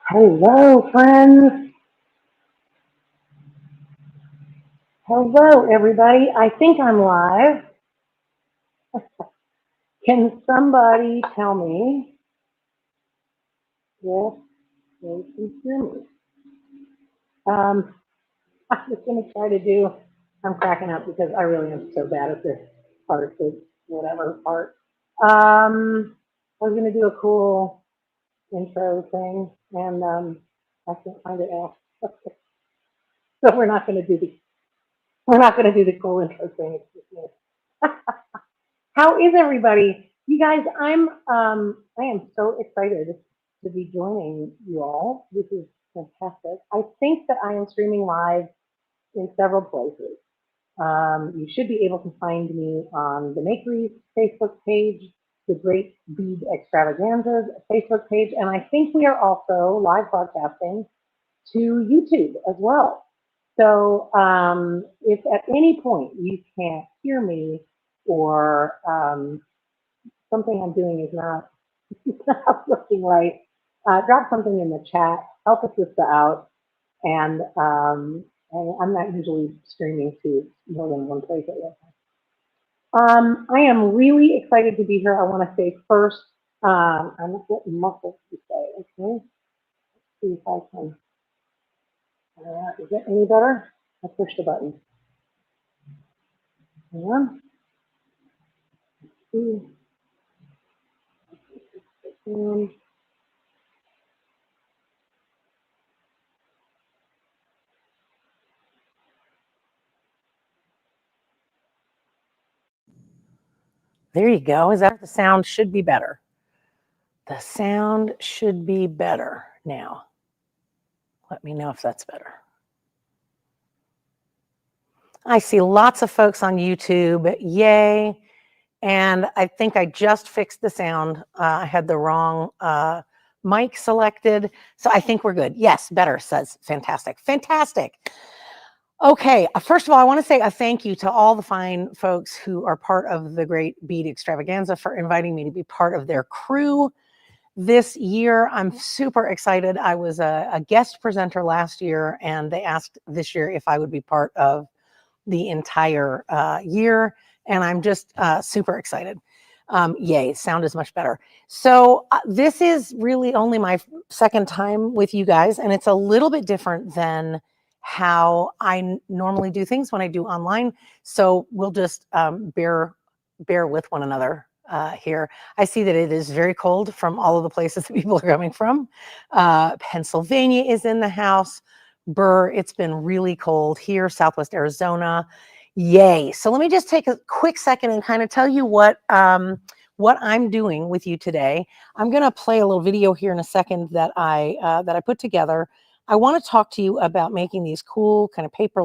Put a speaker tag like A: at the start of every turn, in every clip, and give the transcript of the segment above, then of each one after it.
A: Hello, friends. Hello, everybody. I think I'm live. Can somebody tell me if they can hear me? Um, I'm just going to try to do, I'm cracking up because I really am so bad at this part, this whatever part. I was going to do a cool intro thing, and I can't find it out. So we're not going to do the cool intro thing. It's just me. How is everybody? You guys, I am so excited to be joining you all. This is fantastic. I think that I am streaming live in several places. You should be able to find me on the Makeries Facebook page, the Great Bead Extravaganzas Facebook page, and I think we are also live broadcasting to YouTube as well. So if at any point you can't hear me or something I'm doing is not, not looking right, drop something in the chat, help a sister out, and I'm not usually streaming to more than one place at one time. I am really excited to be here. I want to say first, I'm not getting muffled to say, okay? Let's see if I can, is it any better? I pushed the button. Hang on. Um, There you go. Is that the sound should be better? The sound should be better now. Let me know if that's better. I see lots of folks on YouTube. Yay. And I think I just fixed the sound. I had the wrong mic selected. So I think we're good. Yes, better, says fantastic. Fantastic. Okay, first of all, I want to say a thank you to all the fine folks who are part of the Great Bead Extravaganza for inviting me to be part of their crew this year. I'm super excited. I was a guest presenter last year, and they asked this year if I would be part of the entire year, and I'm just super excited. Yay, sound is much better. So this is really only my second time with you guys, and it's a little bit different than how I normally do things when I do online. So we'll just bear with one another here. I see that it is very cold from all of the places that people are coming from. Pennsylvania is in the house. Burr, it's been really cold here, Southwest Arizona. Yay. So let me just take a quick second and kind of tell you what I'm doing with you today. I'm going to play a little video here in a second that I put together. I want to talk to you about making these cool kind of paper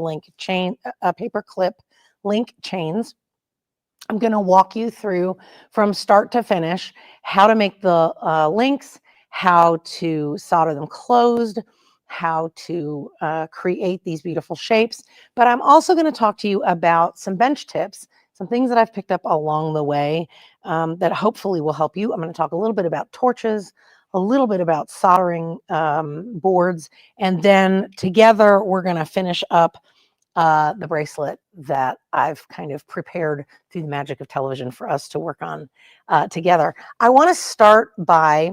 A: clip link chains. I'm going to walk you through from start to finish how to make the links, how to solder them closed, how to create these beautiful shapes. But I'm also going to talk to you about some bench tips, some things that I've picked up along the way that hopefully will help you. I'm going to talk a little bit about torches, a little bit about soldering boards, and then together we're going to finish up the bracelet that I've kind of prepared through the magic of television for us to work on together. I want to start by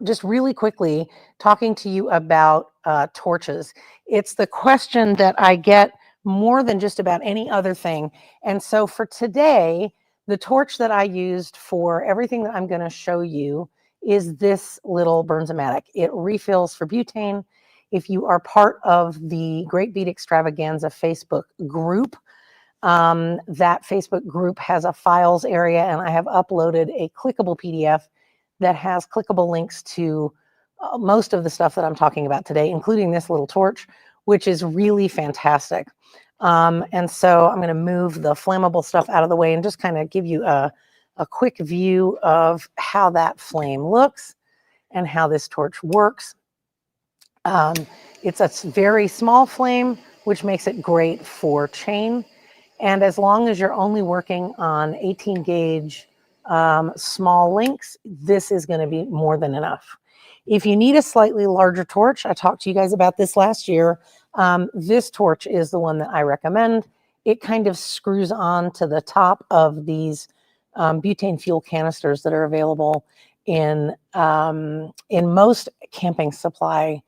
A: just really quickly talking to you about torches. It's the question that I get more than just about any other thing. And so for today, the torch that I used for everything that I'm going to show you is this little Bernzomatic. It refills for butane. If you are part of the Great Bead Extravaganza Facebook group, that Facebook group has a files area, and I have uploaded a clickable PDF that has clickable links to most of the stuff that I'm talking about today, including this little torch, which is really fantastic. And so I'm going to move the flammable stuff out of the way and just kind of give you a quick view of how that flame looks and how this torch works. It's a very small flame, which makes it great for chain. And as long as you're only working on 18 gauge small links, this is going to be more than enough. If you need a slightly larger torch, I talked to you guys about this last year. This torch is the one that I recommend. It kind of screws on to the top of these butane fuel canisters that are available in most camping supply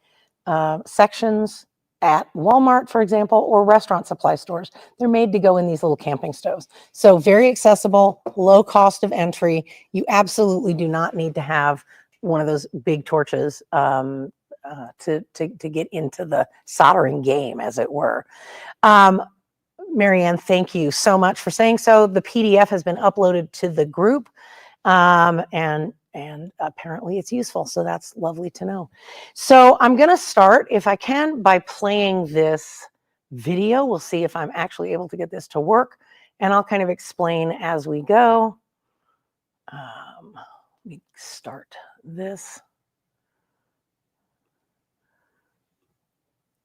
A: sections at Walmart, for example, or restaurant supply stores. They're made to go in these little camping stoves. So very accessible, low cost of entry. You absolutely do not need to have one of those big torches to get into the soldering game, as it were. Marianne, thank you so much for saying so. The PDF has been uploaded to the group, and apparently it's useful, so that's lovely to know. So I'm going to start, if I can, by playing this video. We'll see if I'm actually able to get this to work, and I'll kind of explain as we go. Let me start this.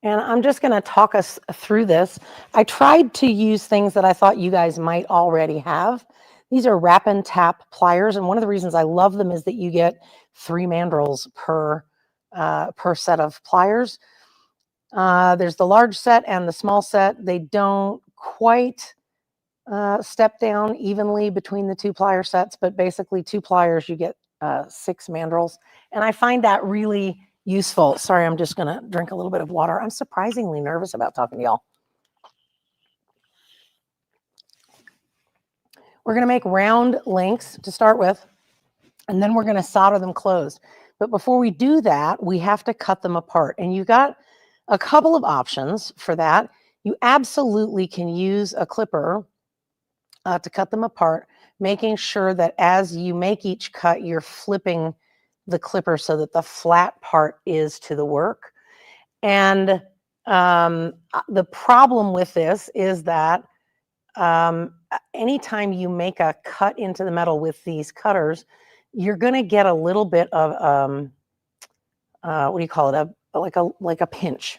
A: And I'm just going to talk us through this. I tried to use things that I thought you guys might already have. These are wrap and tap pliers, and one of the reasons I love them is that you get 3 mandrels per set of pliers. There's the large set and the small set. They don't quite step down evenly between the 2 plier sets, but basically 2 pliers, you get 6 mandrels. And I find that really useful. Sorry, I'm just going to drink a little bit of water. I'm surprisingly nervous about talking to y'all. We're going to make round links to start with, and then we're going to solder them closed. But before we do that, we have to cut them apart. And you've got a couple of options for that. You absolutely can use a clipper to cut them apart, making sure that as you make each cut, you're flipping the clipper so that the flat part is to the work. And the problem with this is that anytime you make a cut into the metal with these cutters, you're going to get a little bit of what do you call it? Like a pinch.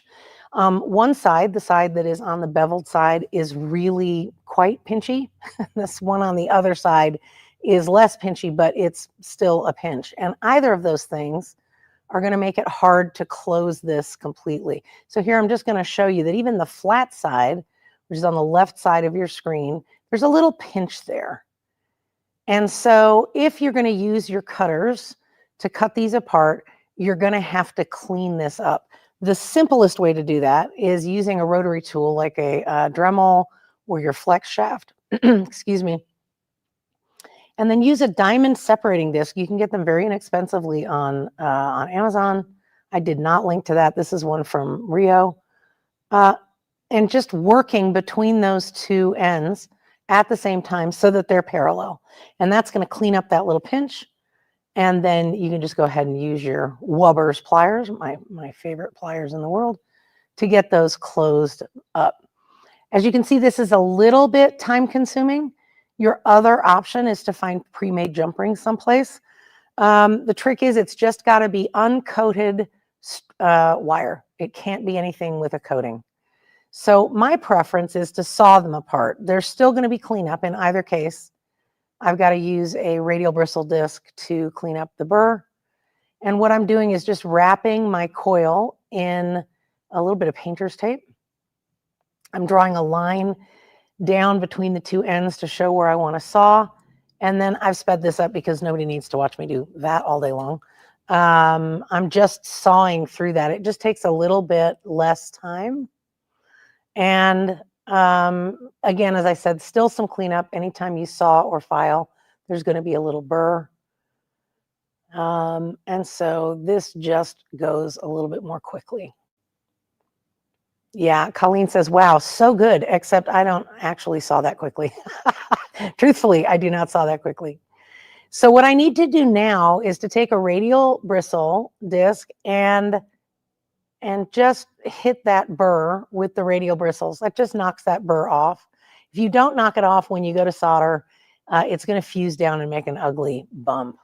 A: One side, the side that is on the beveled side, is really quite pinchy. This one on the other side is less pinchy, but it's still a pinch. And either of those things are going to make it hard to close this completely. So here I'm just going to show you that even the flat side, which is on the left side of your screen, there's a little pinch there. And so if you're going to use your cutters to cut these apart, you're going to have to clean this up. The simplest way to do that is using a rotary tool like a Dremel or your flex shaft, excuse me, and then use a diamond separating disc. You can get them very inexpensively on Amazon. I did not link to that. This is one from Rio. And just working between those 2 ends at the same time so that they're parallel. And that's going to clean up that little pinch. And then you can just go ahead and use your Wubbers pliers, my favorite pliers in the world, to get those closed up. As you can see, this is a little bit time consuming. Your other option is to find pre-made jump rings someplace. The trick is it's just got to be uncoated wire. It can't be anything with a coating. So my preference is to saw them apart. There's still going to be cleanup in either case. I've got to use a radial bristle disc to clean up the burr. And what I'm doing is just wrapping my coil in a little bit of painter's tape. I'm drawing a line down between the 2 ends to show where I want to saw. And then I've sped this up because nobody needs to watch me do that all day long. I'm just sawing through that. It just takes a little bit less time. And again, as I said, still some cleanup. Anytime you saw or file, there's going to be a little burr. And so this just goes a little bit more quickly. Yeah, Colleen says, wow, so good, except I don't actually saw that quickly. Truthfully, I do not saw that quickly. So what I need to do now is to take a radial bristle disc and just hit that burr with the radial bristles. That just knocks that burr off. If you don't knock it off when you go to solder, it's going to fuse down and make an ugly bump.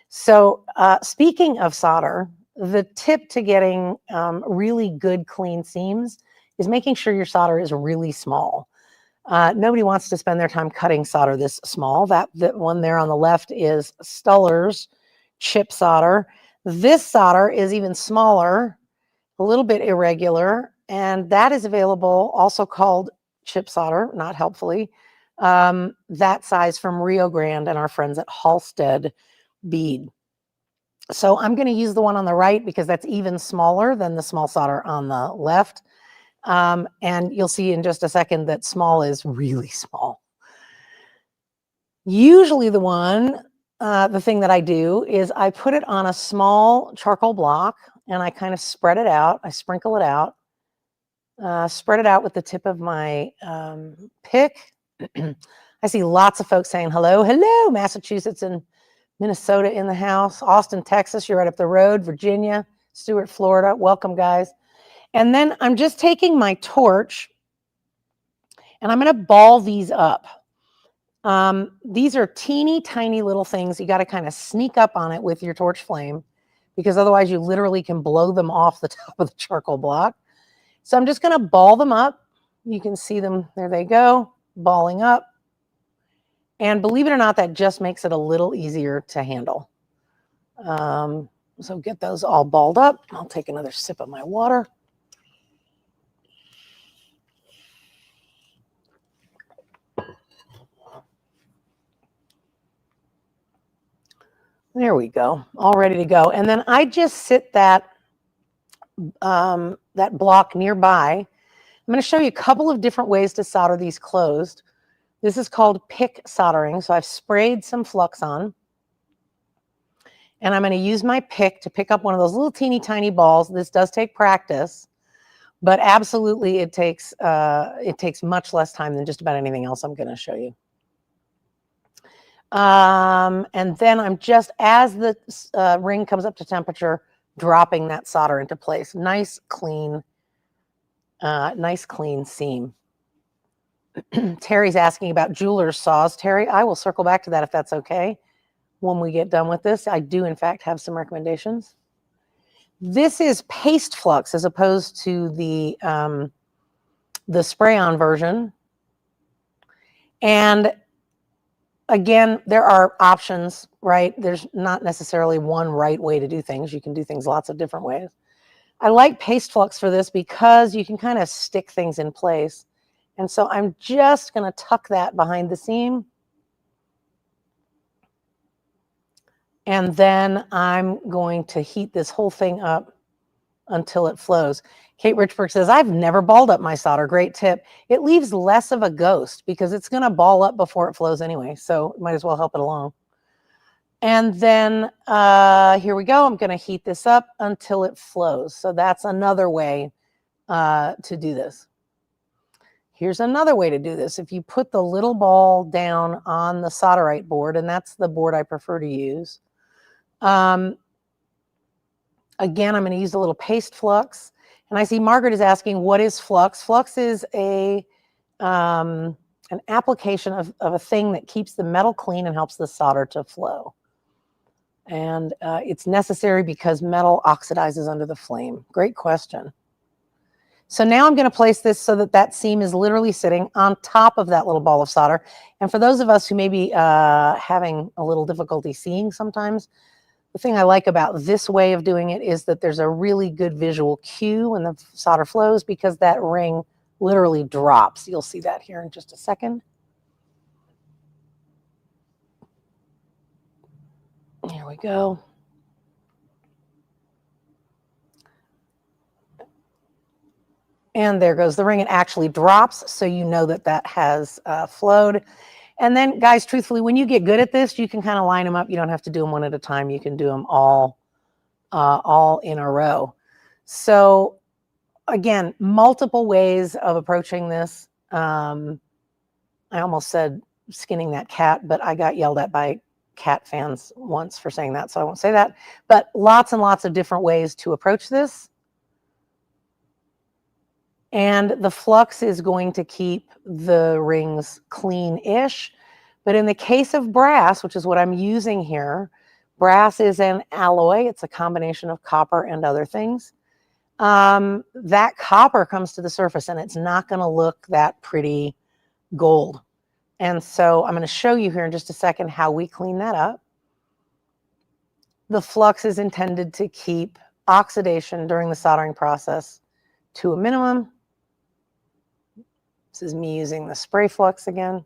A: So speaking of solder, the tip to getting really good clean seams is making sure your solder is really small. Nobody wants to spend their time cutting solder this small. That one there on the left is Stuller's chip solder. This solder is even smaller, a little bit irregular, and that is available, also called chip solder, not helpfully, that size from Rio Grande and our friends at Halstead Bead. So I'm going to use the one on the right because that's even smaller than the small solder on the left. And you'll see in just a second that small is really small. Usually the thing that I do is I put it on a small charcoal block and I kind of spread it out. I sprinkle it out, spread it out with the tip of my pick. I see lots of folks saying hello, hello, Massachusetts and Minnesota in the house, Austin, Texas, you're right up the road, Virginia, Stuart, Florida, welcome guys. And then I'm just taking my torch and I'm going to ball these up. These are teeny tiny little things. You got to kind of sneak up on it with your torch flame because otherwise you literally can blow them off the top of the charcoal block. So I'm just going to ball them up. You can see them. There they go, balling up. And believe it or not, that just makes it a little easier to handle. So get those all balled up. I'll take another sip of my water. There we go, all ready to go. And then I just sit that block nearby. I'm going to show you a couple of different ways to solder these closed. This is called pick soldering. So I've sprayed some flux on. And I'm going to use my pick to pick up one of those little teeny tiny balls. This does take practice, but absolutely it takes much less time than just about anything else I'm going to show you. And then I'm just, as the ring comes up to temperature, dropping that solder into place. Nice clean seam. Terry's asking about jeweler's saws. Terry, I will circle back to that if that's okay when we get done with this. I do, in fact, have some recommendations. This is paste flux as opposed to the spray-on version. And again, there are options, right? There's not necessarily one right way to do things. You can do things lots of different ways. I like paste flux for this because you can kind of stick things in place. And so I'm just going to tuck that behind the seam. And then I'm going to heat this whole thing up until it flows. Kate Richburg says, I've never balled up my solder. Great tip. It leaves less of a ghost because it's going to ball up before it flows anyway. So might as well help it along. And then here we go. I'm going to heat this up until it flows. So that's another way to do this. Here's another way to do this. If you put the little ball down on the solderite board, and that's the board I prefer to use. Again, I'm going to use a little paste flux. And I see Margaret is asking, what is flux? Flux is an application of a thing that keeps the metal clean and helps the solder to flow. And it's necessary because metal oxidizes under the flame. Great question. So now I'm going to place this so that that seam is literally sitting on top of that little ball of solder. And for those of us who may be having a little difficulty seeing sometimes, the thing I like about this way of doing it is that there's a really good visual cue when the solder flows because that ring literally drops. You'll see that here in just a second. Here we go. And there goes the ring. It actually drops, so you know that that has flowed. And then, guys, truthfully, when you get good at this, you can kind of line them up. You don't have to do them one at a time. You can do them all in a row. So, again, multiple ways of approaching this. I almost said skinning that cat, but I got yelled at by cat fans once for saying that, so I won't say that. But lots and lots of different ways to approach this. And the flux is going to keep the rings clean-ish. But in the case of brass, which is what I'm using here, brass is an alloy. It's a combination of copper and other things. That copper comes to the surface and it's not going to look that pretty gold. And so I'm going to show you here in just a second how we clean that up. The flux is intended to keep oxidation during the soldering process to a minimum. This is me using the spray flux again.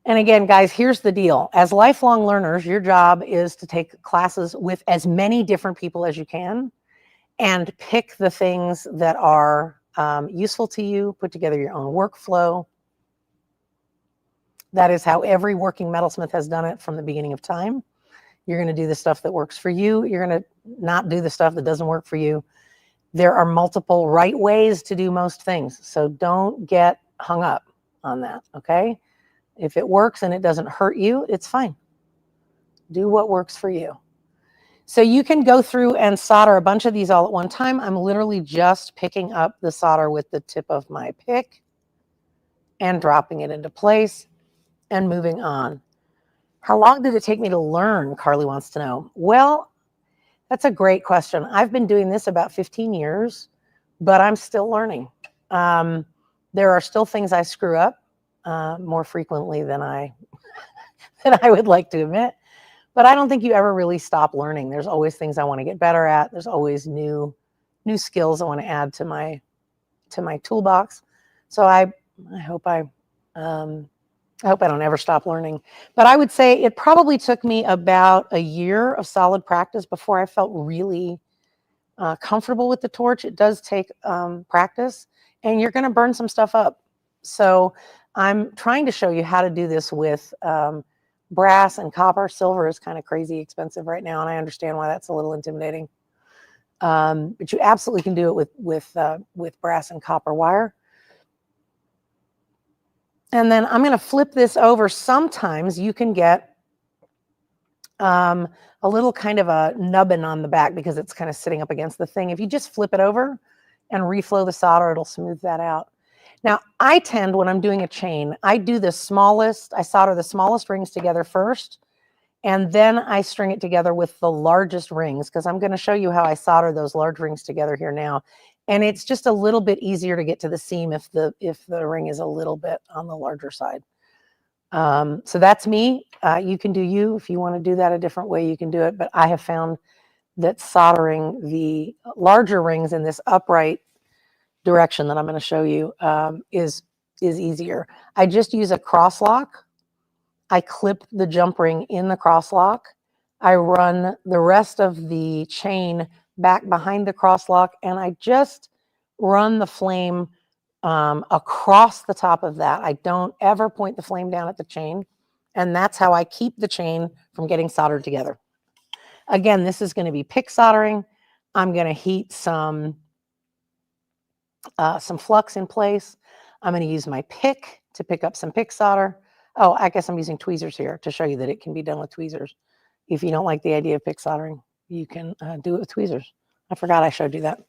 A: And again, guys, here's the deal. As lifelong learners, your job is to take classes with as many different people as you can and pick the things that are useful to you, put together your own workflow. That is how every working metalsmith has done it from the beginning of time. You're going to do the stuff that works for you. You're going to not do the stuff that doesn't work for you. There are multiple right ways to do most things. So don't get hung up on that, okay? If it works and it doesn't hurt you, it's fine. Do what works for you. So you can go through and solder a bunch of these all at one time. I'm literally just picking up the solder with the tip of my pick and dropping it into place and moving on. How long did it take me to learn? Carly wants to know. Well, that's a great question. I've been doing this about 15 years, but I'm still learning. There are still things I screw up more frequently than I would like to admit. But I don't think you ever really stop learning. There's always things I want to get better at. There's always new skills I want to add to my toolbox. So I hope I don't ever stop learning. But I would say it probably took me about a year of solid practice before I felt really comfortable with the torch. It does take practice, and you're going to burn some stuff up. So I'm trying to show you how to do this with brass and copper. Silver is kind of crazy expensive right now, and I understand why that's a little intimidating. But you absolutely can do it with brass and copper wire. And then I'm going to flip this over. Sometimes you can get a little kind of a nubbin on the back because it's kind of sitting up against the thing. If you just flip it over and reflow the solder, it'll smooth that out. Now, I tend, when I'm doing a chain, I solder the smallest rings together first, and then I string it together with the largest rings, because I'm going to show you how I solder those large rings together here now. And it's just a little bit easier to get to the seam if the ring is a little bit on the larger side. So that's me. You can do you. If you want to do that a different way, you can do it. But I have found that soldering the larger rings in this upright direction that I'm going to show you is easier. I just use a cross lock. I clip the jump ring in the cross lock. I run the rest of the chain back behind the cross lock, and I just run the flame across the top of that. I don't ever point the flame down at the chain, and that's how I keep the chain from getting soldered together. Again, this is going to be pick soldering. I'm going to heat some flux in place. I'm going to use my pick to pick up some pick solder. Oh, I guess I'm using tweezers here to show you that it can be done with tweezers. If you don't like the idea of pick soldering, you can do it with tweezers. I forgot I showed you that.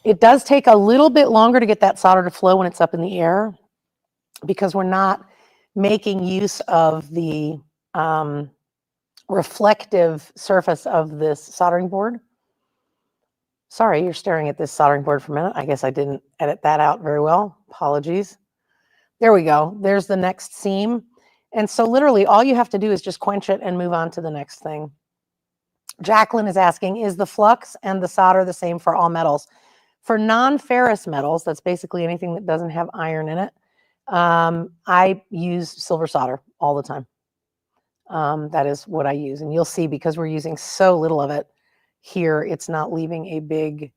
A: It does take a little bit longer to get that solder to flow when it's up in the air, because we're not making use of the reflective surface of this soldering board. Sorry, you're staring at this soldering board for a minute. I guess I didn't edit that out very well. Apologies. There we go. There's the next seam. And so literally all you have to do is just quench it and move on to the next thing. Jacqueline is asking, is the flux and the solder the same for all metals? For non-ferrous metals, that's basically anything that doesn't have iron in it, I use silver solder all the time. That is what I use. And you'll see, because we're using so little of it here, it's not leaving a big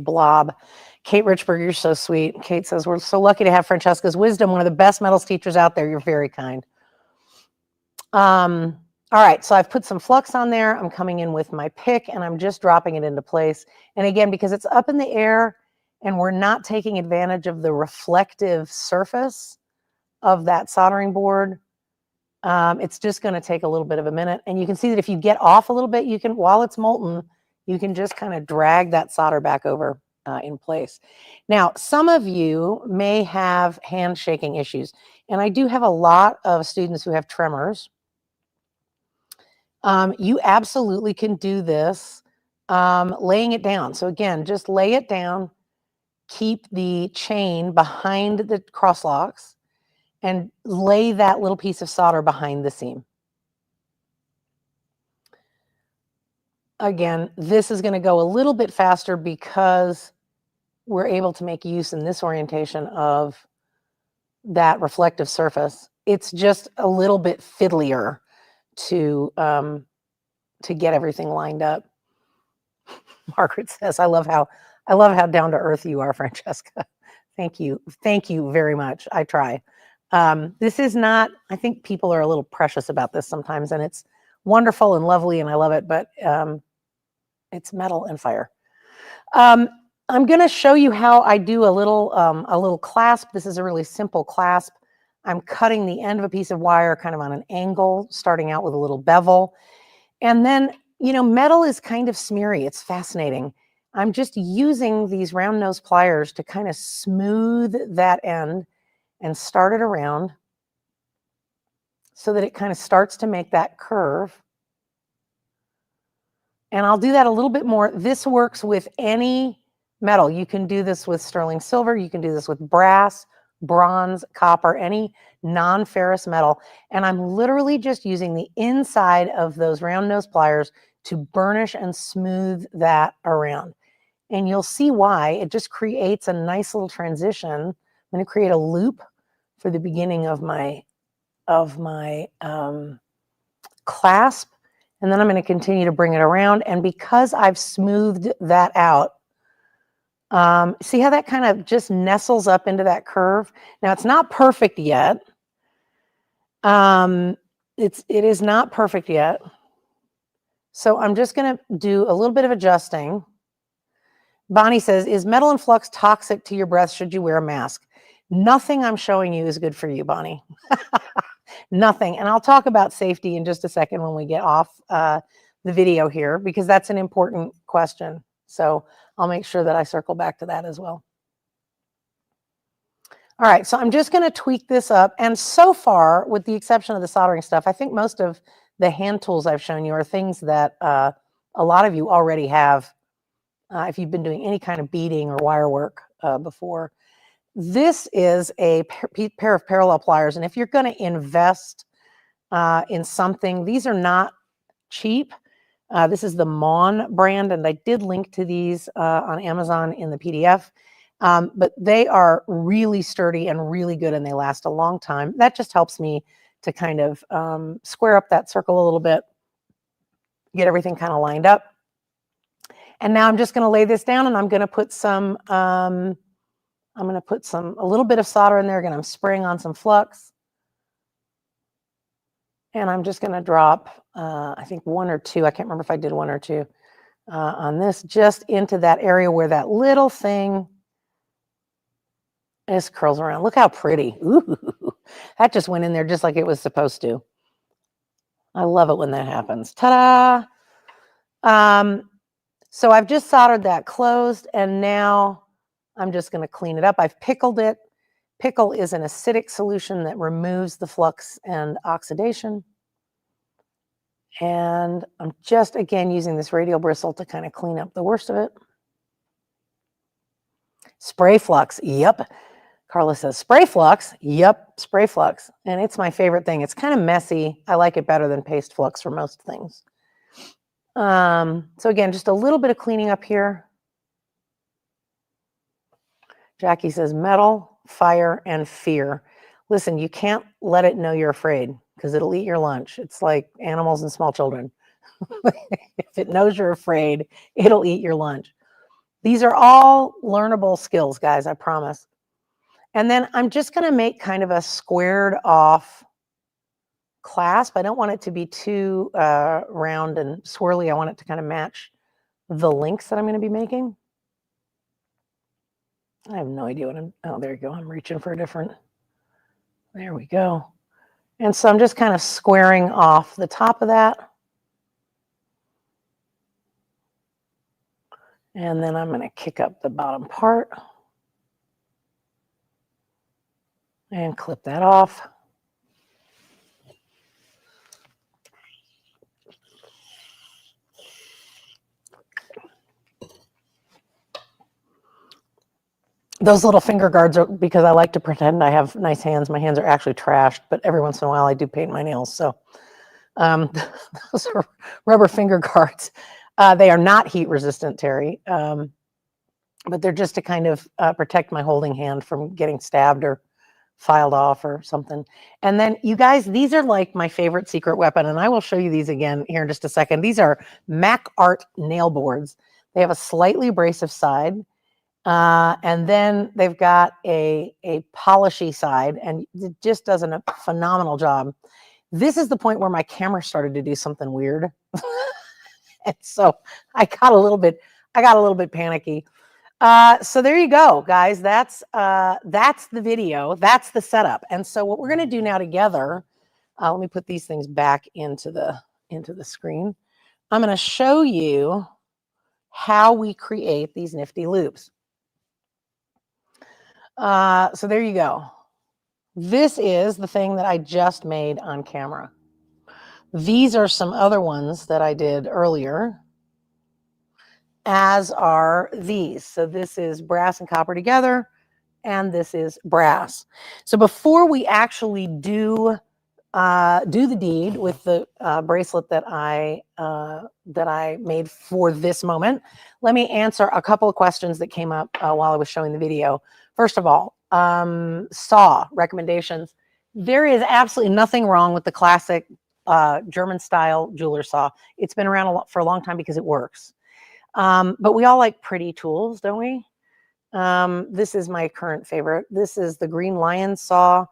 A: blob. Kate Richburg, you're so sweet. Kate says, we're so lucky to have Francesca's wisdom, one of the best metals teachers out there. You're very kind. All right, so I've put some flux on there. I'm coming in with my pick, and I'm just dropping it into place. And again, because it's up in the air and we're not taking advantage of the reflective surface of that soldering board, it's just going to take a little bit of a minute. And you can see that if you get off a little bit, you can, while it's molten, you can just kind of drag that solder back over in place. Now, some of you may have hand shaking issues, and I do have a lot of students who have tremors. You absolutely can do this laying it down. So again, just lay it down, keep the chain behind the cross locks, and lay that little piece of solder behind the seam. Again, this is going to go a little bit faster because we're able to make use in this orientation of that reflective surface. It's just a little bit fiddlier to get everything lined up. Margaret says, I love how down to earth you are, Francesca. Thank you very much. I try. This is not, I think people are a little precious about this sometimes, and it's wonderful and lovely and I love it, but it's metal and fire. I'm going to show you how I do a little clasp. This is a really simple clasp. I'm cutting the end of a piece of wire kind of on an angle, starting out with a little bevel. And then, you know, metal is kind of smeary. It's fascinating. I'm just using these round nose pliers to kind of smooth that end and start it around so that it kind of starts to make that curve. And I'll do that a little bit more. This works with any metal. You can do this with sterling silver. You can do this with brass, bronze, copper, any non-ferrous metal. And I'm literally just using the inside of those round nose pliers to burnish and smooth that around. And you'll see why. It just creates a nice little transition. I'm going to create a loop for the beginning of my clasp. And then I'm going to continue to bring it around. And because I've smoothed that out, see how that kind of just nestles up into that curve? Now, it's not perfect yet. It is not perfect yet. So I'm just going to do a little bit of adjusting. Bonnie says, is metal and flux toxic to your breath? Should you wear a mask? Nothing I'm showing you is good for you, Bonnie. Nothing. And I'll talk about safety in just a second when we get off the video here, because that's an important question. So I'll make sure that I circle back to that as well. All right, so I'm just going to tweak this up. And so far, with the exception of the soldering stuff, I think most of the hand tools I've shown you are things that a lot of you already have if you've been doing any kind of beading or wire work before. This is a pair of parallel pliers, and if you're going to invest in something, these are not cheap. This is the Mon brand, and I did link to these on Amazon in the PDF, but they are really sturdy and really good, and they last a long time. That just helps me to kind of square up that circle a little bit, get everything kind of lined up. And now I'm just going to lay this down, and I'm going to put some a little bit of solder in there. Again, I'm spraying on some flux. And I'm just going to drop, I think 1 or 2. I can't remember if I did 1 or 2 on this, just into that area where that little thing just curls around. Look how pretty. Ooh, that just went in there just like it was supposed to. I love it when that happens. Ta-da! So I've just soldered that closed, and now I'm just going to clean it up. I've pickled it. Pickle is an acidic solution that removes the flux and oxidation. And I'm just, again, using this radial bristle to kind of clean up the worst of it. Spray flux, yep. Carla says, spray flux, yep, spray flux. And it's my favorite thing. It's kind of messy. I like it better than paste flux for most things. So again, just a little bit of cleaning up here. Jackie says, metal, fire, and fear. Listen, you can't let it know you're afraid because it'll eat your lunch. It's like animals and small children. If it knows you're afraid, it'll eat your lunch. These are all learnable skills, guys, I promise. And then I'm just going to make kind of a squared off clasp. I don't want it to be too round and swirly. I want it to kind of match the links that I'm going to be making. I have no idea what oh, there you go. I'm reaching for a different, there we go. And so I'm just kind of squaring off the top of that. And then I'm going to kick up the bottom part and clip that off. Those little finger guards are because I like to pretend I have nice hands. My hands are actually trashed, but every once in a while I do paint my nails. So those are rubber finger guards. They are not heat resistant, Terry, but they're just to kind of protect my holding hand from getting stabbed or filed off or something. And then you guys, these are like my favorite secret weapon, and I will show you these again here in just a second. These are Mac Art nail boards. They have a slightly abrasive side, and then they've got a polishy side, and it just does a phenomenal job. This is the point where my camera started to do something weird. And so I got a little bit panicky. So there you go, guys. That's the video. That's the setup. And so what we're going to do now together, let me put these things back into the screen. I'm going to show you how we create these nifty loops. So there you go. This is the thing that I just made on camera. These are some other ones that I did earlier, as are these. So this is brass and copper together, and this is brass. So before we actually do the deed with the bracelet that I made for this moment, let me answer a couple of questions that came up while I was showing the video. First of all, saw recommendations. There is absolutely nothing wrong with the classic German style jeweler saw. It's been around for a long time because it works. But we all like pretty tools, don't we? This is my current favorite. This is the Green Lion saw.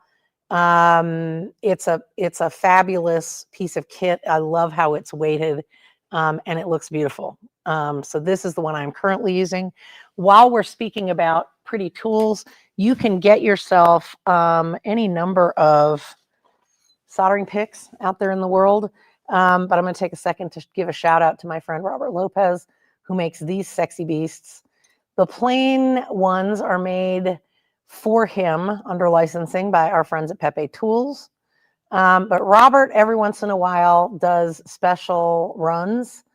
A: It's a fabulous piece of kit. I love how it's weighted, and it looks beautiful. So this is the one I'm currently using. While we're speaking about pretty tools, you can get yourself any number of soldering picks out there in the world. But I'm going to take a second to give a shout out to my friend Robert Lopez, who makes these sexy beasts. The plain ones are made for him under licensing by our friends at Pepe Tools. But Robert, every once in a while, does special runs,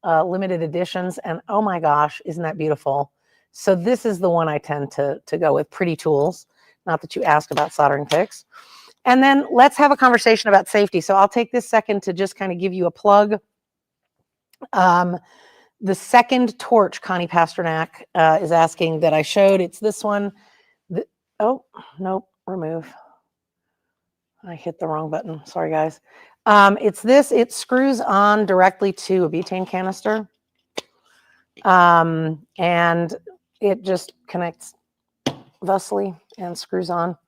A: limited editions, and oh my gosh, isn't that beautiful? So this is the one I tend to go with, pretty tools. Not that you asked about soldering picks. And then let's have a conversation about safety. So I'll take this second to just kind of give you a plug. The second torch Connie Pasternak is asking that I showed, it's this one. Oh, nope, remove. I hit the wrong button. Sorry, guys. It's this. It screws on directly to a butane canister. And it just connects thusly and screws on.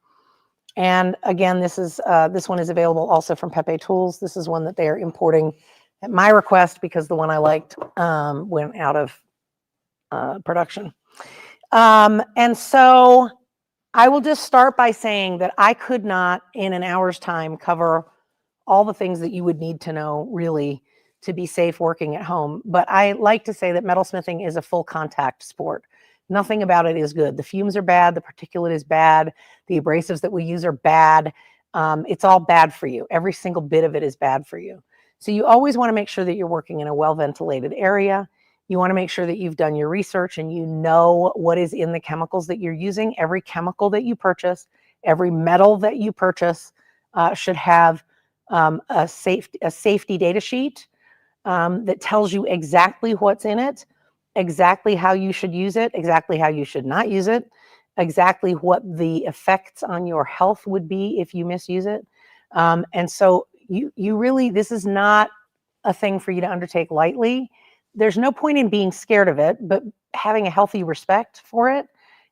A: And again, this one is available also from Pepe Tools. This is one that they are importing at my request because the one I liked went out of production. And so I will just start by saying that I could not, in an hour's time, cover all the things that you would need to know, really, to be safe working at home. But I like to say that metalsmithing is a full contact sport. Nothing about it is good. The fumes are bad. The particulate is bad. The abrasives that we use are bad. It's all bad for you. Every single bit of it is bad for you. So you always want to make sure that you're working in a well-ventilated area. You want to make sure that you've done your research and you know what is in the chemicals that you're using. Every chemical that you purchase, every metal that you purchase should have a safety data sheet that tells you exactly what's in it, exactly how you should use it, exactly how you should not use it, exactly what the effects on your health would be if you misuse it. And so you really, this is not a thing for you to undertake lightly. There's no point in being scared of it, but having a healthy respect for it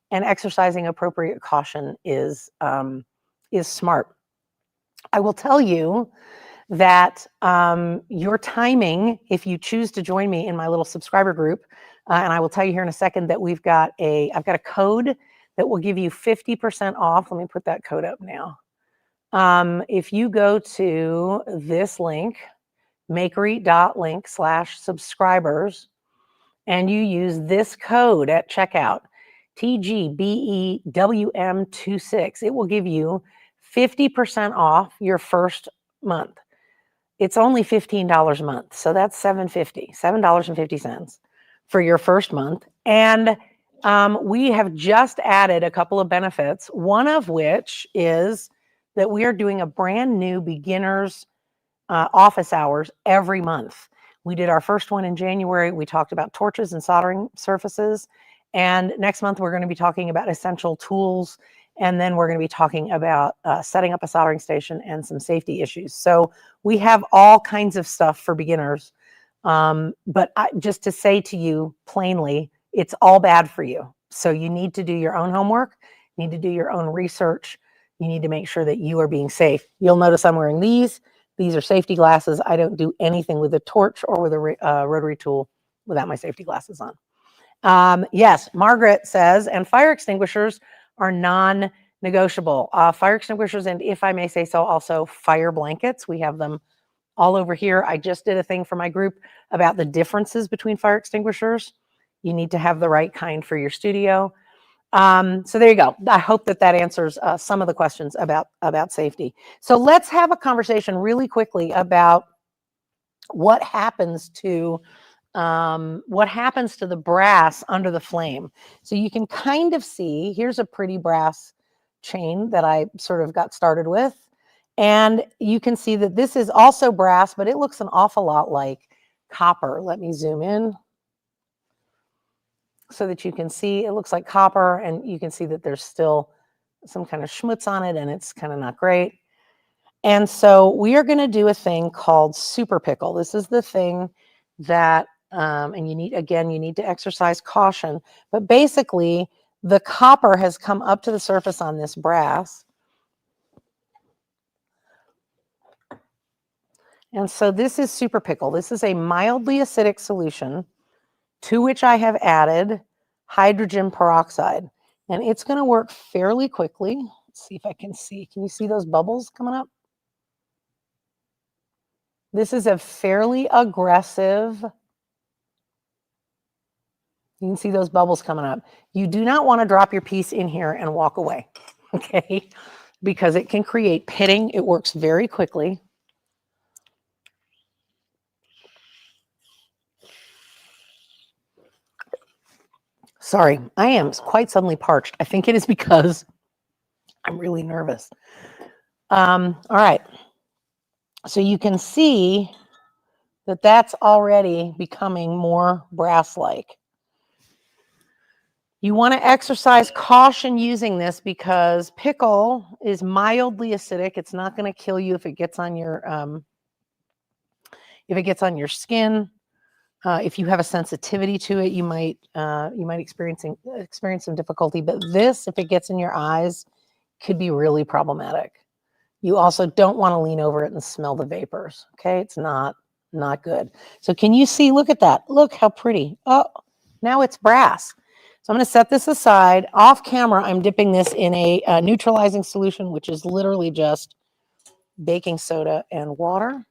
A: and exercising appropriate caution is smart. I will tell you that your timing, if you choose to join me in my little subscriber group, and I will tell you here in a second that I've got a code that will give you 50% off. Let me put that code up now. If you go to this link, makery.link/subscribers, and you use this code at checkout, TGBEWM26, it will give you 50% off your first month. It's only $15 a month, so that's $7.50 for your first month. And We have just added a couple of benefits, one of which is that we are doing a brand new beginners office hours every month. We did our first one in January. We talked about torches and soldering surfaces. And next month, we're going to be talking about essential tools. And then we're going to be talking about setting up a soldering station and some safety issues. So we have all kinds of stuff for beginners. But just to say to you plainly, it's all bad for you. So you need to do your own homework, you need to do your own research. You need to make sure that you are being safe. You'll notice I'm wearing these. These are safety glasses. I don't do anything with a torch or with a rotary tool without my safety glasses on. Yes, Margaret says, and fire extinguishers are non-negotiable. Fire extinguishers, and if I may say so, also fire blankets. We have them all over here. I just did a thing for my group about the differences between fire extinguishers. You need to have the right kind for your studio. So there you go. I hope that answers some of the questions about safety. So let's have a conversation really quickly about what happens to the brass under the flame. So you can kind of see, here's a pretty brass chain that I sort of got started with. And you can see that this is also brass, but it looks an awful lot like copper. Let me zoom in so that you can see it looks like copper, and you can see that there's still some kind of schmutz on it, and it's kind of not great. And so we are going to do a thing called super pickle. This is the thing that, and you need to exercise caution, but basically the copper has come up to the surface on this brass. And so this is super pickle. This is a mildly acidic solution to which I have added hydrogen peroxide. And it's going to work fairly quickly. Let's see if I can see. Can you see those bubbles coming up? This is a fairly aggressive. You can see those bubbles coming up. You do not want to drop your piece in here and walk away, okay? Because it can create pitting. It works very quickly. Sorry, I am quite suddenly parched. I think it is because I'm really nervous. All right. So you can see that that's already becoming more brass-like. You want to exercise caution using this because pickle is mildly acidic. It's not going to kill you if it gets on your skin. If you have a sensitivity to it, you might experience some difficulty. But this, if it gets in your eyes, could be really problematic. You also don't want to lean over it and smell the vapors. Okay, it's not good. So can you see? Look at that. Look how pretty. Oh, now it's brass. So I'm going to set this aside. Off camera, I'm dipping this in a neutralizing solution, which is literally just baking soda and water.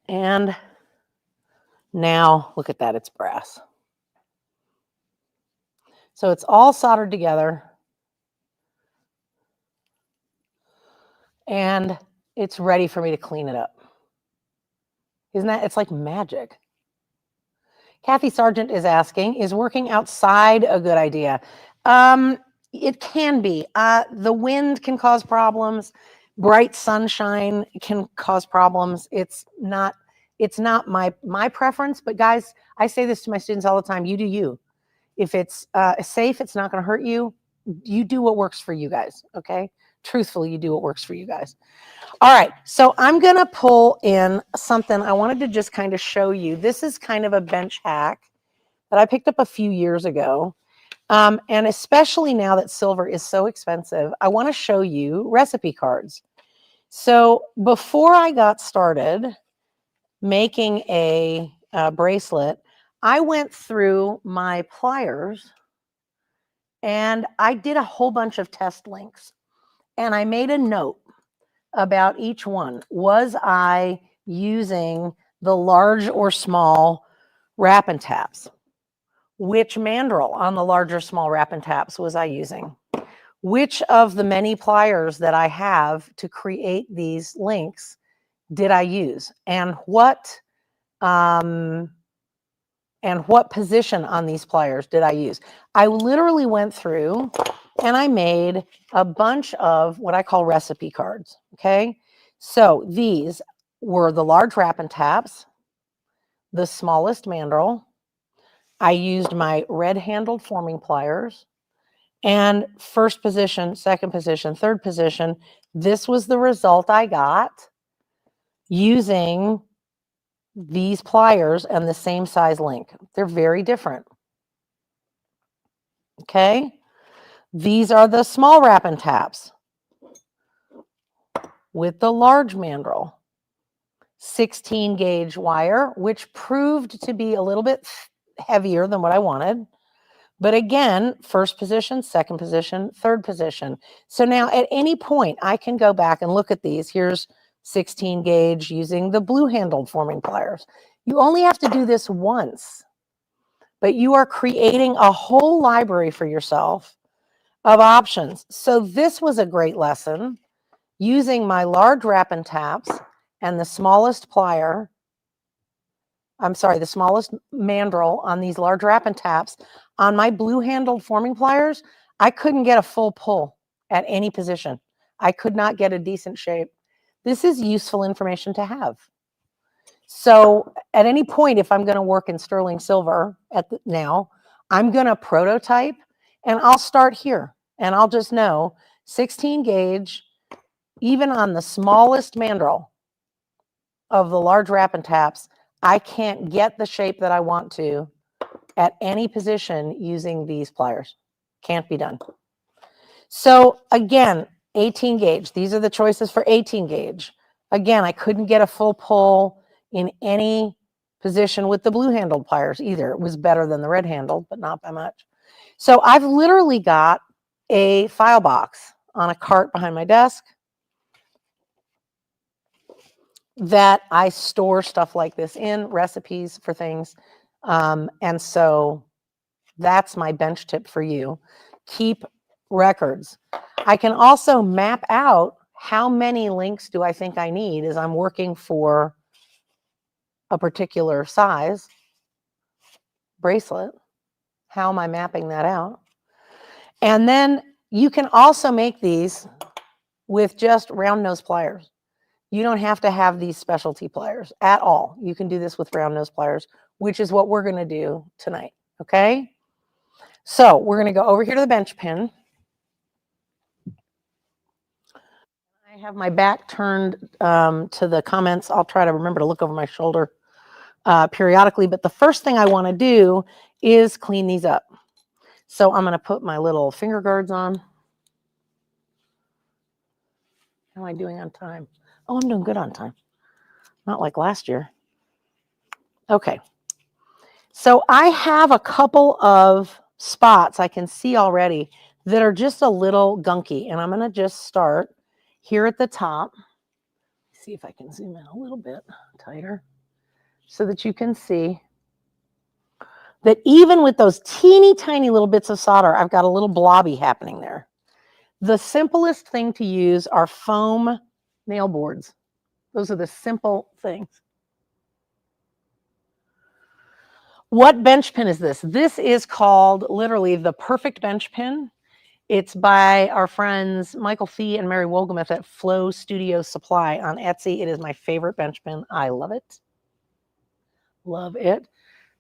A: And now look at that, it's brass. So it's all soldered together. And it's ready for me to clean it up. Isn't that, it's like magic. Kathy Sargent is asking, is working outside a good idea? It can be. The wind can cause problems. Bright sunshine can cause problems. It's not my preference, but guys, I say this to my students all the time, you do you. If it's safe, it's not going to hurt you. You do what works for you guys, okay? Truthfully, you do what works for you guys. All right, so I'm going to pull in something I wanted to just kind of show you. This is kind of a bench hack that I picked up a few years ago. And especially now that silver is so expensive, I want to show you recipe cards. So before I got started making a bracelet, I went through my pliers and I did a whole bunch of test links. And I made a note about each one. Was I using the large or small wrap and taps? Which mandrel on the large or small wrap and taps was I using? Which of the many pliers that I have to create these links did I use? And what And what position on these pliers did I use? I literally went through and I made a bunch of what I call recipe cards, okay? So these were the large wrap and taps, the smallest mandrel. I used my red-handled forming pliers, and first position, second position, third position. This was the result I got using these pliers and the same size link. They're very different. Okay, these are the small wrap and taps with the large mandrel. 16 gauge wire, which proved to be a little bit heavier than what I wanted. But again, first position, second position, third position. So now at any point, I can go back and look at these. Here's 16 gauge using the blue handled forming pliers. You only have to do this once, but you are creating a whole library for yourself of options. So this was a great lesson using my large wrap and taps and the smallest plier. The smallest mandrel on these large wrap and taps. On my blue handled forming pliers, I couldn't get a full pull at any position. I could not get a decent shape. This is useful information to have. So at any point, if I'm going to work in sterling silver now, I'm going to prototype and I'll start here and I'll just know 16 gauge, even on the smallest mandrel of the large wrap and taps, I can't get the shape that I want to at any position using these pliers. Can't be done. So again, 18 gauge. These are the choices for 18 gauge. Again, I couldn't get a full pull in any position with the blue handled pliers either. It was better than the red handled, but not by much. So I've literally got a file box on a cart behind my desk that I store stuff like this in, recipes for things. And so that's my bench tip for you. Keep records. I can also map out how many links do I think I need as I'm working for a particular size bracelet. How am I mapping that out? And then you can also make these with just round nose pliers. You don't have to have these specialty pliers at all. You can do this with round nose pliers, which is what we're going to do tonight. Okay. So we're going to go over here to the bench pin. I have my back turned to the comments. I'll try to remember to look over my shoulder periodically. But the first thing I want to do is clean these up. So I'm going to put my little finger guards on. How am I doing on time? Oh, I'm doing good on time. Not like last year. Okay. So I have a couple of spots I can see already that are just a little gunky. And I'm going to just start here at the top. See if I can zoom in a little bit tighter so that you can see that even with those teeny tiny little bits of solder, I've got a little blobby happening there. The simplest thing to use are foam nail boards. Those are the simple things. What bench pin is this? This is called literally the perfect bench pin. It's by our friends Michael Fee and Mary Wolgamuth at Flow Studio Supply on Etsy. It is my favorite bench pin. I love it. Love it.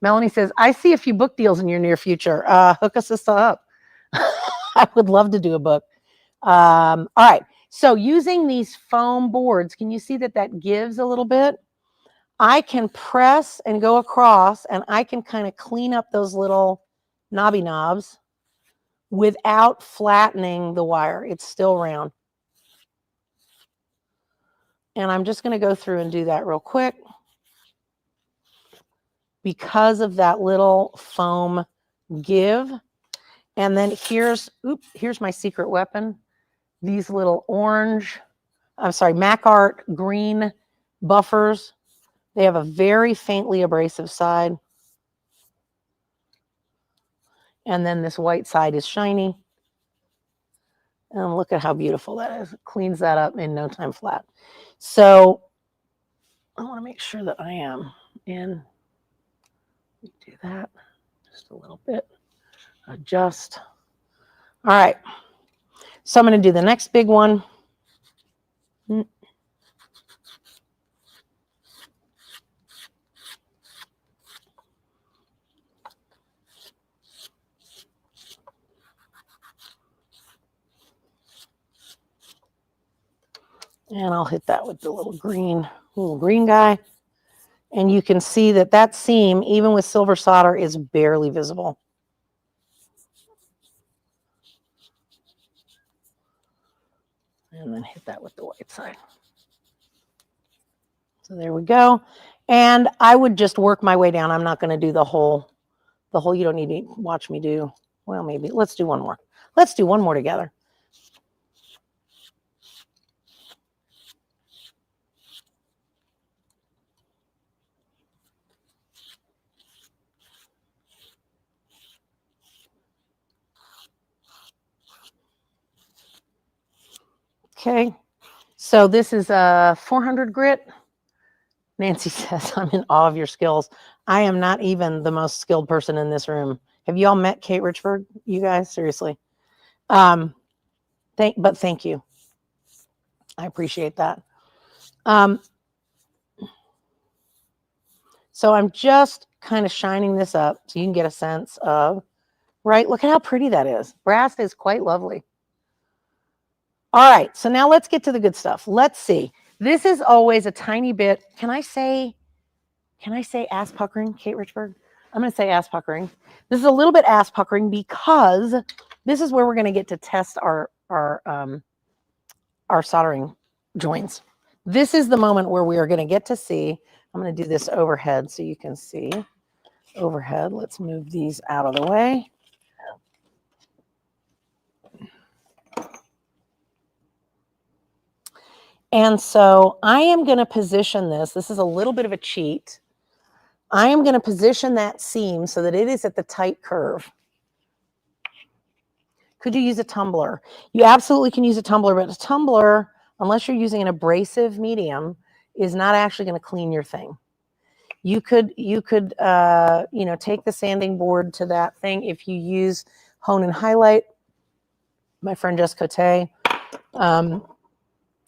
A: Melanie says, I see a few book deals in your near future. Hook us up. I would love to do a book. All right. So using these foam boards, can you see that that gives a little bit? I can press and go across and I can kind of clean up those little knobby knobs without flattening the wire. It's still round. And I'm just going to go through and do that real quick because of that little foam give. And then here's my secret weapon. These little Mac Art green buffers. They have a very faintly abrasive side. And then this white side is shiny. And look at how beautiful that is. It cleans that up in no time flat. So I want to make sure that I am in Do that just a little bit. Adjust. All right. So I'm going to do the next big one. And I'll hit that with the little green guy. And you can see that that seam, even with silver solder, is barely visible. And then hit that with the white side. So there we go. And I would just work my way down. I'm not going to do the whole, you don't need to watch me do, well, maybe. Let's do one more. Let's do one more together. Okay. So this is a 400 grit. Nancy says, I'm in awe of your skills. I am not even the most skilled person in this room. Have you all met Kate Richford? You guys, seriously. But thank you. I appreciate that. So I'm just kind of shining this up so you can get a sense of, right? Look at how pretty that is. Brass is quite lovely. All right, so now let's get to the good stuff. Let's see. This is always a tiny bit. Can I say ass puckering, Kate Richford? I'm going to say ass puckering. This is a little bit ass puckering because this is where we're going to get to test our soldering joints. This is the moment where we are going to get to see. I'm going to do this overhead so you can see. Overhead. Let's move these out of the way. And so I am going to position this. This is a little bit of a cheat. I am going to position that seam so that it is at the tight curve. Could you use a tumbler? You absolutely can use a tumbler, but a tumbler, unless you're using an abrasive medium, is not actually going to clean your thing. You could take the sanding board to that thing. If you use Hone and Highlight, my friend Jessica Tay,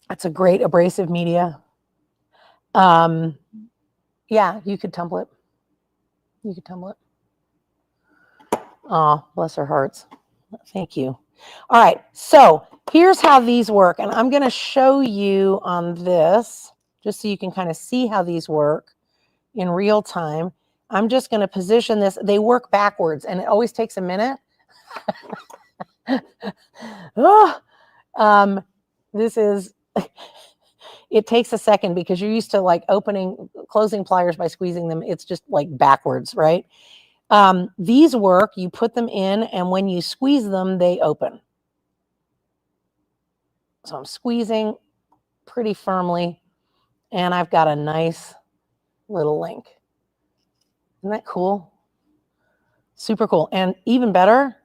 A: that's a great abrasive media. Yeah, you could tumble it. You could tumble it. Oh, bless her hearts. Thank you. All right, so here's how these work. And I'm going to show you on this, just so you can kind of see how these work in real time. I'm just going to position this. They work backwards, and it always takes a minute. It takes a second because you're used to like closing pliers by squeezing them. It's just like backwards, right? These work, you put them in, and when you squeeze them, they open. So I'm squeezing pretty firmly, and I've got a nice little link. Isn't that cool? Super cool. And even better,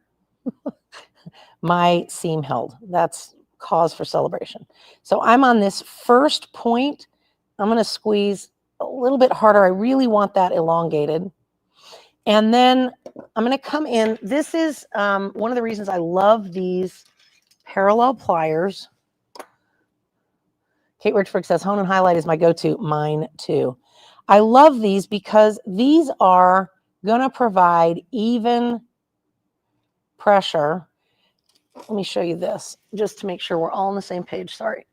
A: my seam held. That's cause for celebration. So I'm on this first point. I'm going to squeeze a little bit harder. I really want that elongated. And then I'm going to come in. This is one of the reasons I love these parallel pliers. Kate Richford says, Hone and Highlight is my go-to. Mine too. I love these because these are going to provide even pressure. Let me show you this just to make sure we're all on the same page. Sorry.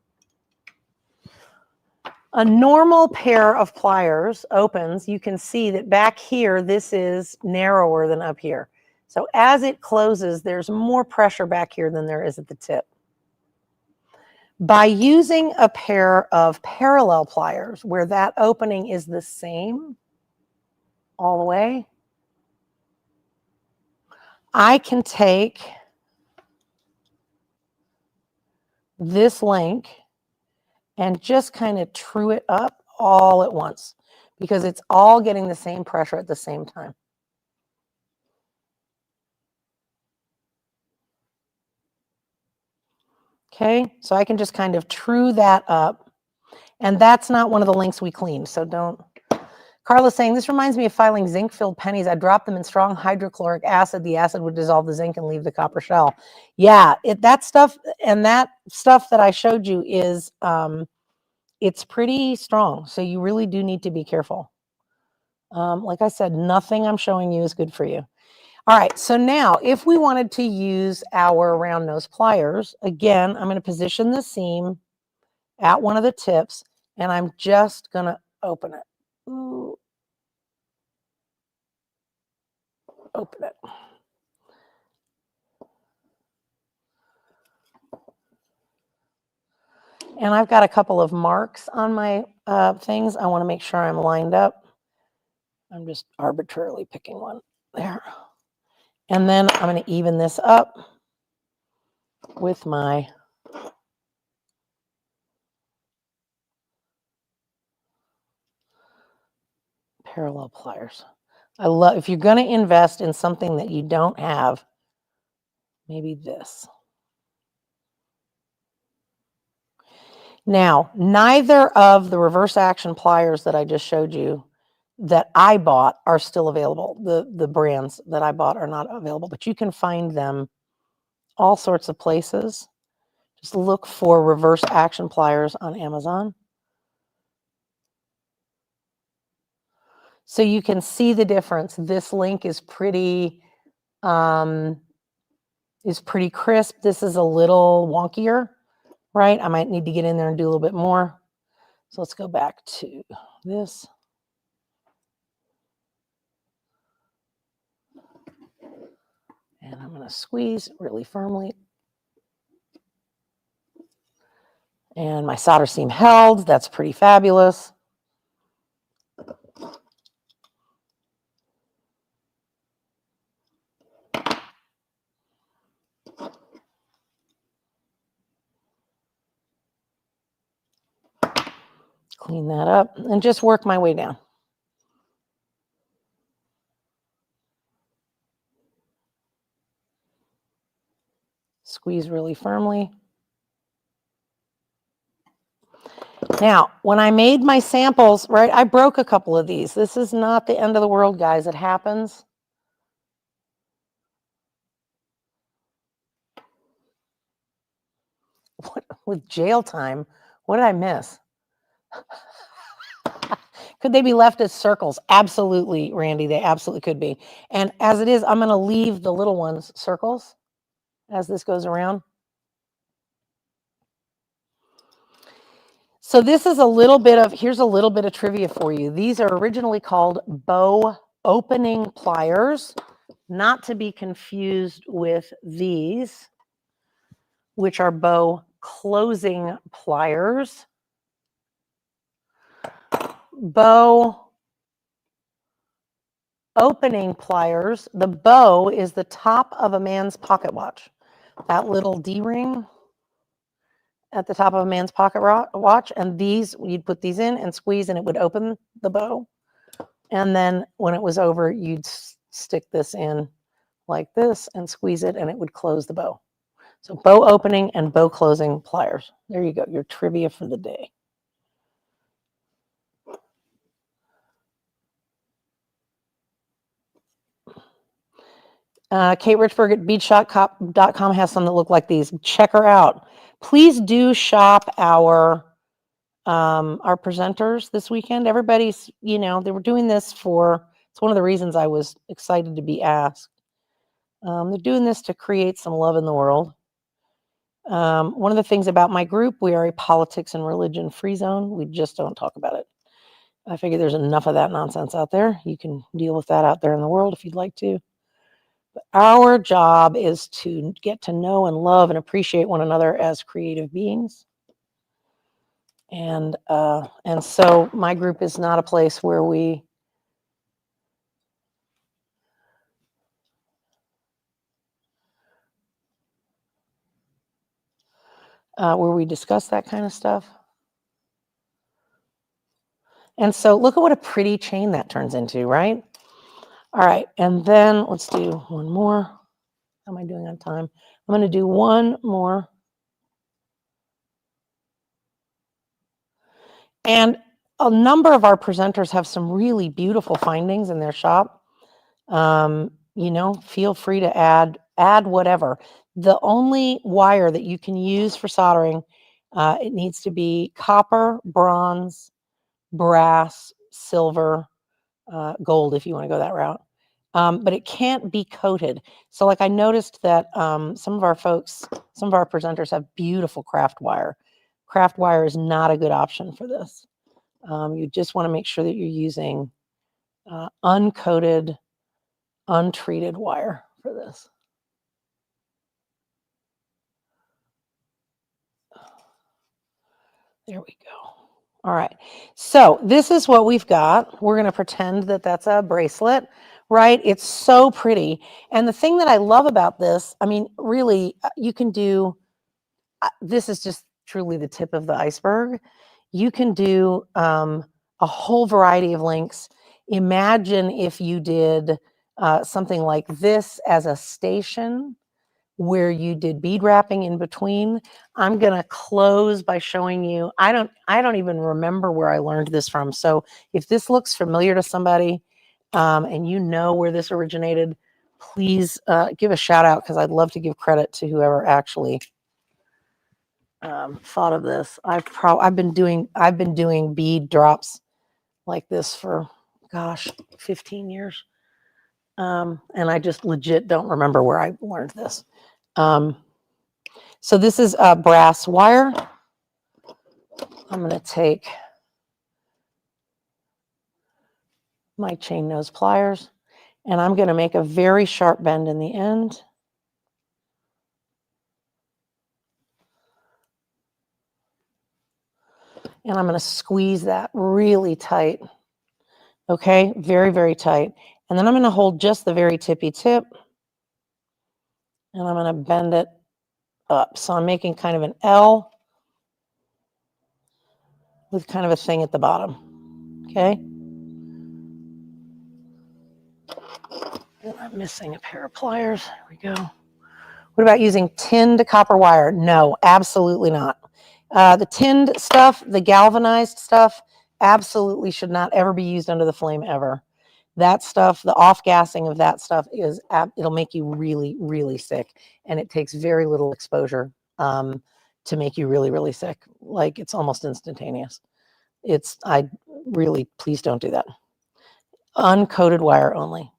A: A normal pair of pliers opens. You can see that back here, this is narrower than up here. So as it closes, there's more pressure back here than there is at the tip. By using a pair of parallel pliers where that opening is the same all the way, I can take this link and just kind of true it up all at once because it's all getting the same pressure at the same time. Okay, so I can just kind of true that up. And that's not one of the links we cleaned, so don't Carla's saying, this reminds me of filing zinc-filled pennies. I dropped them in strong hydrochloric acid. The acid would dissolve the zinc and leave the copper shell. Yeah, that stuff that I showed you is, it's pretty strong. So you really do need to be careful. Like I said, nothing I'm showing you is good for you. All right, so now if we wanted to use our round nose pliers, again, I'm going to position the seam at one of the tips, and I'm just going to open it. Ooh. Open it. And I've got a couple of marks on my things. I want to make sure I'm lined up. I'm just arbitrarily picking one there. And then I'm going to even this up with my parallel pliers. I love, if you're going to invest in something that you don't have, maybe this. Now, neither of the reverse action pliers that I just showed you that I bought are still available. The brands that I bought are not available, but you can find them all sorts of places. Just look for reverse action pliers on Amazon. So you can see the difference. This link is pretty crisp. This is a little wonkier, right? I might need to get in there and do a little bit more. So let's go back to this. And I'm going to squeeze really firmly. And my solder seam held. That's pretty fabulous. Clean that up and just work my way down. Squeeze really firmly. Now, when I made my samples, right, I broke a couple of these. This is not the end of the world, guys. It happens. What, with jail time, what did I miss? Could they be left as circles? Absolutely, Randy, they absolutely could be. And as it is, I'm going to leave the little ones circles as this goes around. So this is a little bit of, here's a little bit of trivia for you. These are originally called bow opening pliers, not to be confused with these, which are bow closing pliers. Bow opening pliers, the bow is the top of a man's pocket watch. That little D-ring at the top of a man's pocket watch, and these, you'd put these in and squeeze and it would open the bow. And then when it was over, you'd stick this in like this and squeeze it and it would close the bow. So bow opening and bow closing pliers. There you go, your trivia for the day. Kate Richburg at beadshop.com has some that look like these. Check her out. Please do shop our presenters this weekend. Everybody's, you know, they were doing this for, it's one of the reasons I was excited to be asked. They're doing this to create some love in the world. One of the things about my group, we are a politics and religion free zone. We just don't talk about it. I figure there's enough of that nonsense out there. You can deal with that out there in the world if you'd like to. But our job is to get to know and love and appreciate one another as creative beings. And so my group is not a place where we discuss that kind of stuff. And so look at what a pretty chain that turns into, right? All right, and then let's do one more. How am I doing on time? I'm going to do one more. And a number of our presenters have some really beautiful findings in their shop. You know, feel free to add whatever. The only wire that you can use for soldering, it needs to be copper, bronze, brass, silver, gold if you want to go that route. But it can't be coated. So like I noticed that some of our presenters have beautiful craft wire. Craft wire is not a good option for this. You just want to make sure that you're using uncoated, untreated wire for this. There we go. All right. So this is what we've got. We're going to pretend that that's a bracelet, right? It's so pretty. And the thing that I love about this, I mean, really, you can do, this is just truly the tip of the iceberg. You can do a whole variety of links. Imagine if you did something like this as a station where you did bead wrapping in between. I'm going to close by showing you, I don't even remember where I learned this from. So if this looks familiar to somebody and you know where this originated, please give a shout out, because I'd love to give credit to whoever actually thought of this. I've been doing bead drops like this for, gosh, 15 years. And I just legit don't remember where I learned this. So this is a brass wire. I'm going to take my chain nose pliers and I'm going to make a very sharp bend in the end. And I'm going to squeeze that really tight. Okay, very, very tight. And then I'm going to hold just the very tippy tip and I'm going to bend it up. So I'm making kind of an L with kind of a thing at the bottom. Okay. And I'm missing a pair of pliers. There we go. What about using tinned copper wire? No, absolutely not. The tinned stuff, the galvanized stuff, absolutely should not ever be used under the flame ever. That stuff, the off-gassing of that stuff it'll make you really, really sick. And it takes very little exposure to make you really, really sick. Like it's almost instantaneous. Please don't do that. Uncoated wire only.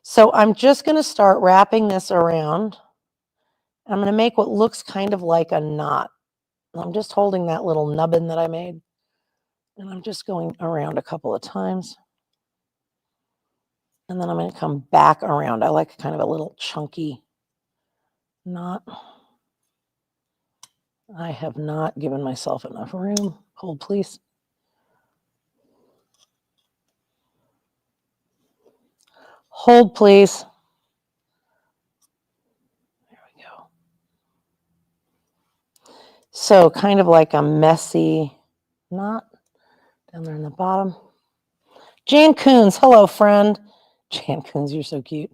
A: So I'm just going to start wrapping this around. I'm going to make what looks kind of like a knot. I'm just holding that little nubbin that I made. And I'm just going around a couple of times. And then I'm going to come back around. I like kind of a little chunky knot. I have not given myself enough room. Hold, please. Hold, please. There we go. So kind of like a messy knot down there in the bottom. Jan Coons, hello, friend. Jan Coons, you're so cute.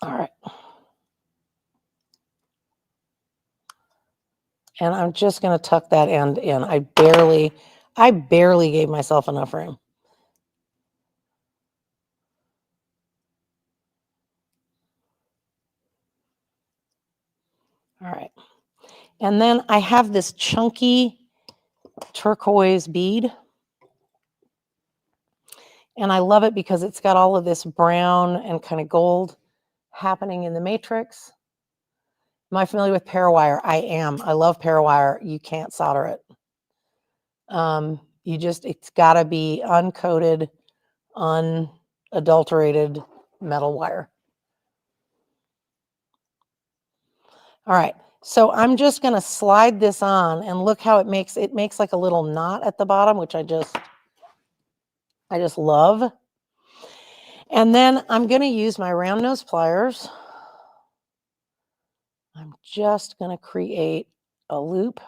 A: All right. And I'm just going to tuck that end in. I barely gave myself enough room. All right. And then I have this chunky turquoise bead. And I love it because it's got all of this brown and kind of gold happening in the matrix. Am I familiar with parawire? I am. I love parawire. You can't solder it. It's got to be uncoated, unadulterated metal wire. All right. So I'm just going to slide this on and look how it makes like a little knot at the bottom, which I just love. And then I'm going to use my round nose pliers. I'm just going to create a loop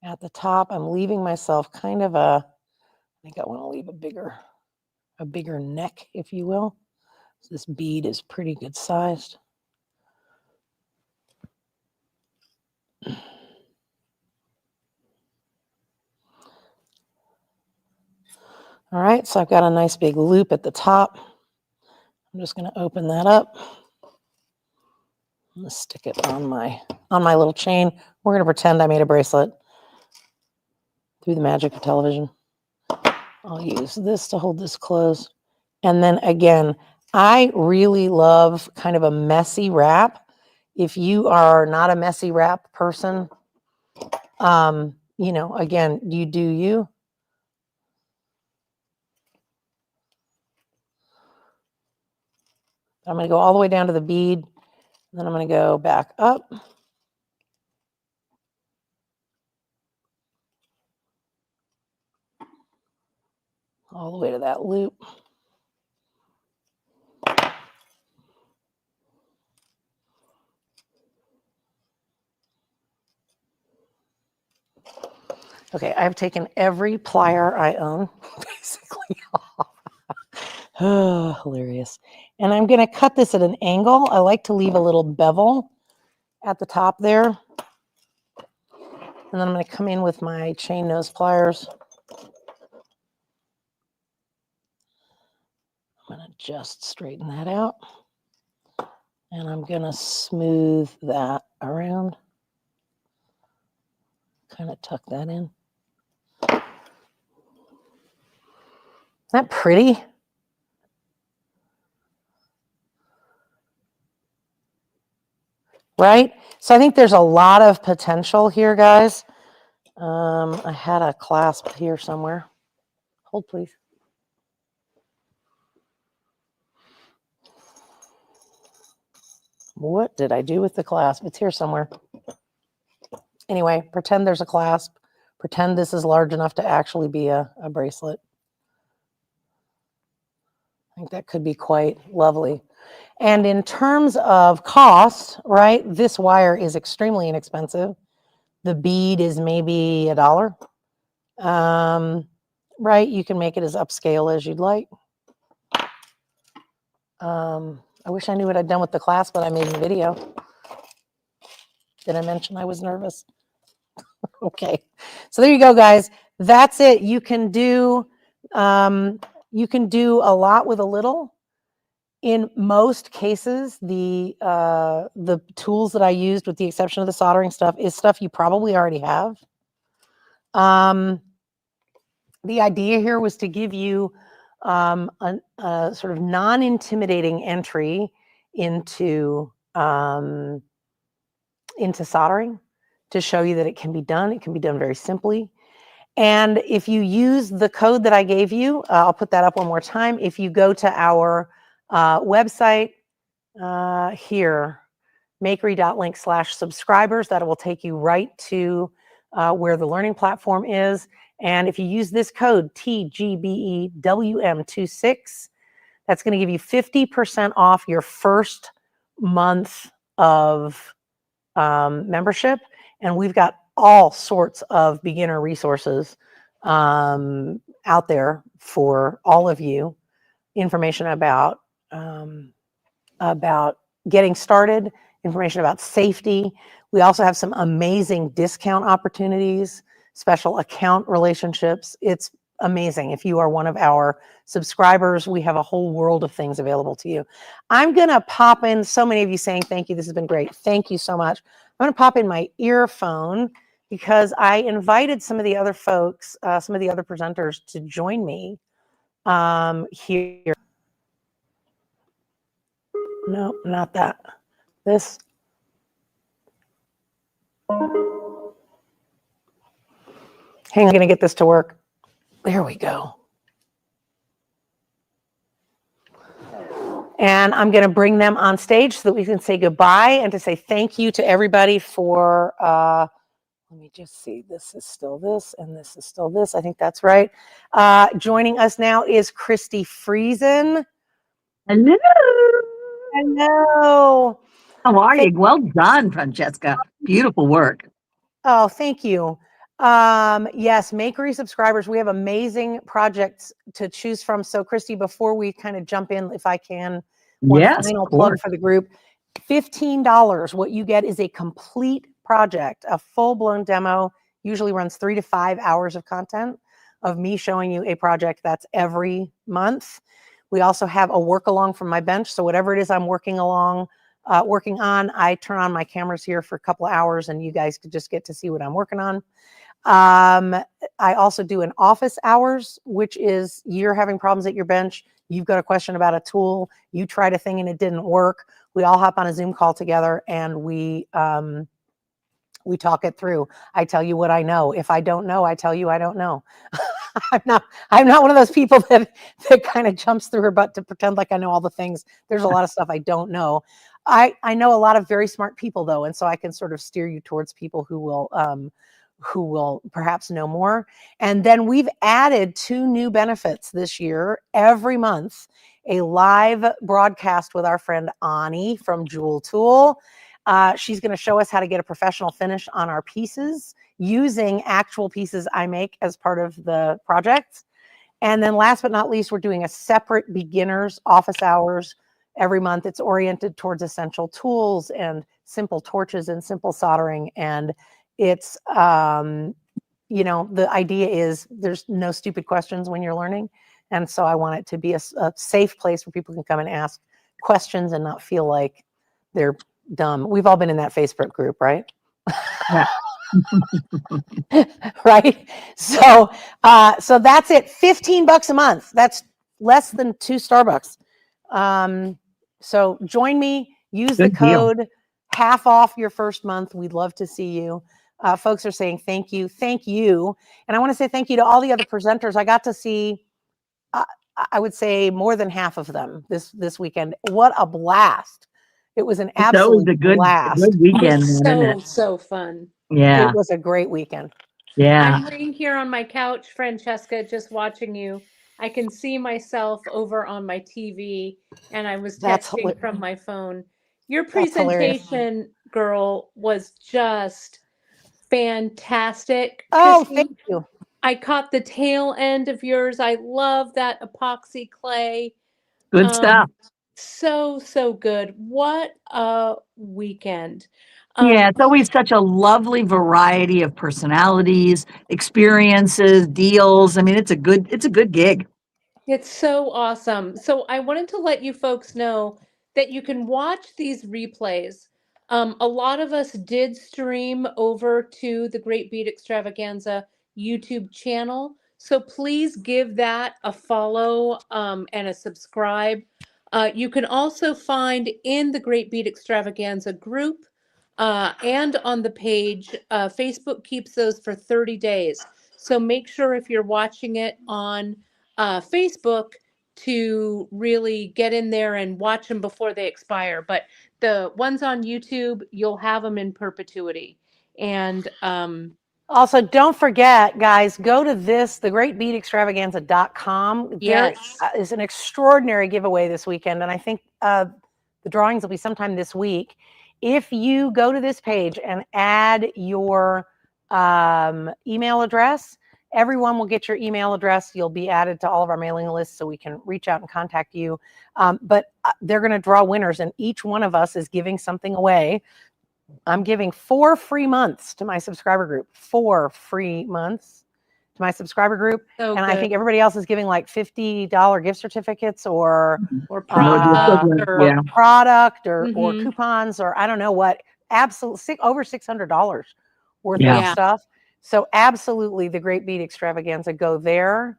A: at the top. I'm leaving myself kind of I think I want to leave a bigger neck, if you will. So this bead is pretty good sized. All right, so I've got a nice big loop at the top. I'm just going to open that up. I'm going to stick it on my little chain. We're going to pretend I made a bracelet through the magic of television. I'll use this to hold this closed. And then again, I really love kind of a messy wrap. If you are not a messy wrap person, you know, again, you do you. I'm going to go all the way down to the bead. Then I'm going to go back up. All the way to that loop. Okay, I've taken every plier I own, basically off. Oh, hilarious. And I'm going to cut this at an angle. I like to leave a little bevel at the top there. And then I'm going to come in with my chain nose pliers. I'm going to just straighten that out. And I'm going to smooth that around. Kind of tuck that in. Isn't that pretty? Right? So I think there's a lot of potential here, guys. I had a clasp here somewhere. Hold, please. What did I do with the clasp? It's here somewhere. Anyway, pretend there's a clasp. Pretend this is large enough to actually be a bracelet. I think that could be quite lovely. And in terms of cost, right, this wire is extremely inexpensive. The bead is maybe $1. Right, you can make it as upscale as you'd like. I wish I knew what I'd done with the clasp, but I made a video. Did I mention I was nervous? Okay, so there you go, guys. That's it. You can do a lot with a little. In most cases, the tools that I used, with the exception of the soldering stuff, is stuff you probably already have. The idea here was to give you a sort of non-intimidating entry into soldering, to show you that it can be done. It can be done very simply. And if you use the code that I gave you, I'll put that up one more time. If you go to our website here, makery.link/subscribers, that will take you right to where the learning platform is. And if you use this code TGBEWM26, that's going to give you 50% off your first month of membership. And we've got all sorts of beginner resources out there for all of you. Information about getting started, information about safety. We also have some amazing discount opportunities, special account relationships. It's amazing. If you are one of our subscribers, we have a whole world of things available to you. I'm going to pop in, so many of you saying thank you. This has been great. Thank you so much. I'm going to pop in my earphone because I invited some of the other folks, some of the other presenters to join me here. No, not that. This. Hang on, I'm going to get this to work. There we go. And I'm going to bring them on stage so that we can say goodbye and to say thank you to everybody for, let me just see, this is still this and this is still this. I think that's right. Joining us now is Christy Friesen.
B: Hello.
A: Hello.
B: How are you? Well done, Francesca. Beautiful work.
A: Oh, thank you. Yes, Makery subscribers, we have amazing projects to choose from. So Christy, before we kind of jump in, if I can, one final plug for the group, $15. What you get is a complete project, a full-blown demo, usually runs 3 to 5 hours of content. of me showing you a project that's every month. We also have a work along from my bench. So whatever it is I'm working on, I turn on my cameras here for a couple of hours and you guys could just get to see what I'm working on. I also do an office hours, which is you're having problems at your bench. You've got a question about a tool. You tried a thing and it didn't work. We all hop on a Zoom call together and we talk it through. I tell you what I know. If I don't know, I tell you I don't know. I'm not one of those people that kind of jumps through her butt to pretend like I know all the things. There's a lot of stuff I don't know. I know a lot of very smart people though, and so I can sort of steer you towards people who will perhaps know more. And then we've added 2 new benefits this year. Every month, a live broadcast with our friend Ani from Jewel Tool. She's going to show us how to get a professional finish on our pieces using actual pieces I make as part of the project. And then last but not least, we're doing a separate beginners office hours every month. It's oriented towards essential tools and simple torches and simple soldering. And it's, the idea is there's no stupid questions when you're learning. And so I want it to be a safe place where people can come and ask questions and not feel like they're dumb. We've all been in that Facebook group, right?
B: Yeah.
A: Right. So that's it. $15 a month. That's less than 2 Starbucks. So join me, use
B: Good
A: the code, half off your first month. We'd love to see you. Folks are saying thank you. Thank you. And I want to say thank you to all the other presenters. I got to see, I would say more than half of them this weekend. What a blast. It was an absolute blast.
B: Good weekend.
C: So fun.
B: Yeah.
A: It was a great weekend.
B: Yeah.
C: I'm laying here on my couch, Francesca, just watching you. I can see myself over on my TV, and I was texting from my phone. Your presentation, girl, was just fantastic.
A: Oh, thank you.
C: I caught the tail end of yours. I love that epoxy clay.
B: Good stuff.
C: So good. What a weekend.
B: Yeah, it's always such a lovely variety of personalities, experiences, deals. I mean, it's a good gig.
C: It's so awesome. So I wanted to let you folks know that you can watch these replays. A lot of us did stream over to the Great Beat Extravaganza YouTube channel. So please give that a follow and a subscribe. You can also find in the Great Beat Extravaganza group and on the page, Facebook keeps those for 30 days. So make sure if you're watching it on Facebook to really get in there and watch them before they expire. But the ones on YouTube, you'll have them in perpetuity. And
A: also, don't forget, guys, go to thegreatbeatextravaganza.com.
C: yes,
A: There is an extraordinary giveaway this weekend, and I think the drawings will be sometime this week. If you go to this page and add your email address, everyone will get your email address. You'll be added to all of our mailing lists so we can reach out and contact you. But they're going to draw winners, and each one of us is giving something away. I'm giving 4 free months to my subscriber group. 4 free months to my subscriber group.
C: so
A: and
C: good.
A: I think everybody else is giving like $50 gift certificates or
C: product
A: or coupons or I don't know what. Absolutely over $600 worth of stuff. So absolutely the Great Beat Extravaganza, go there.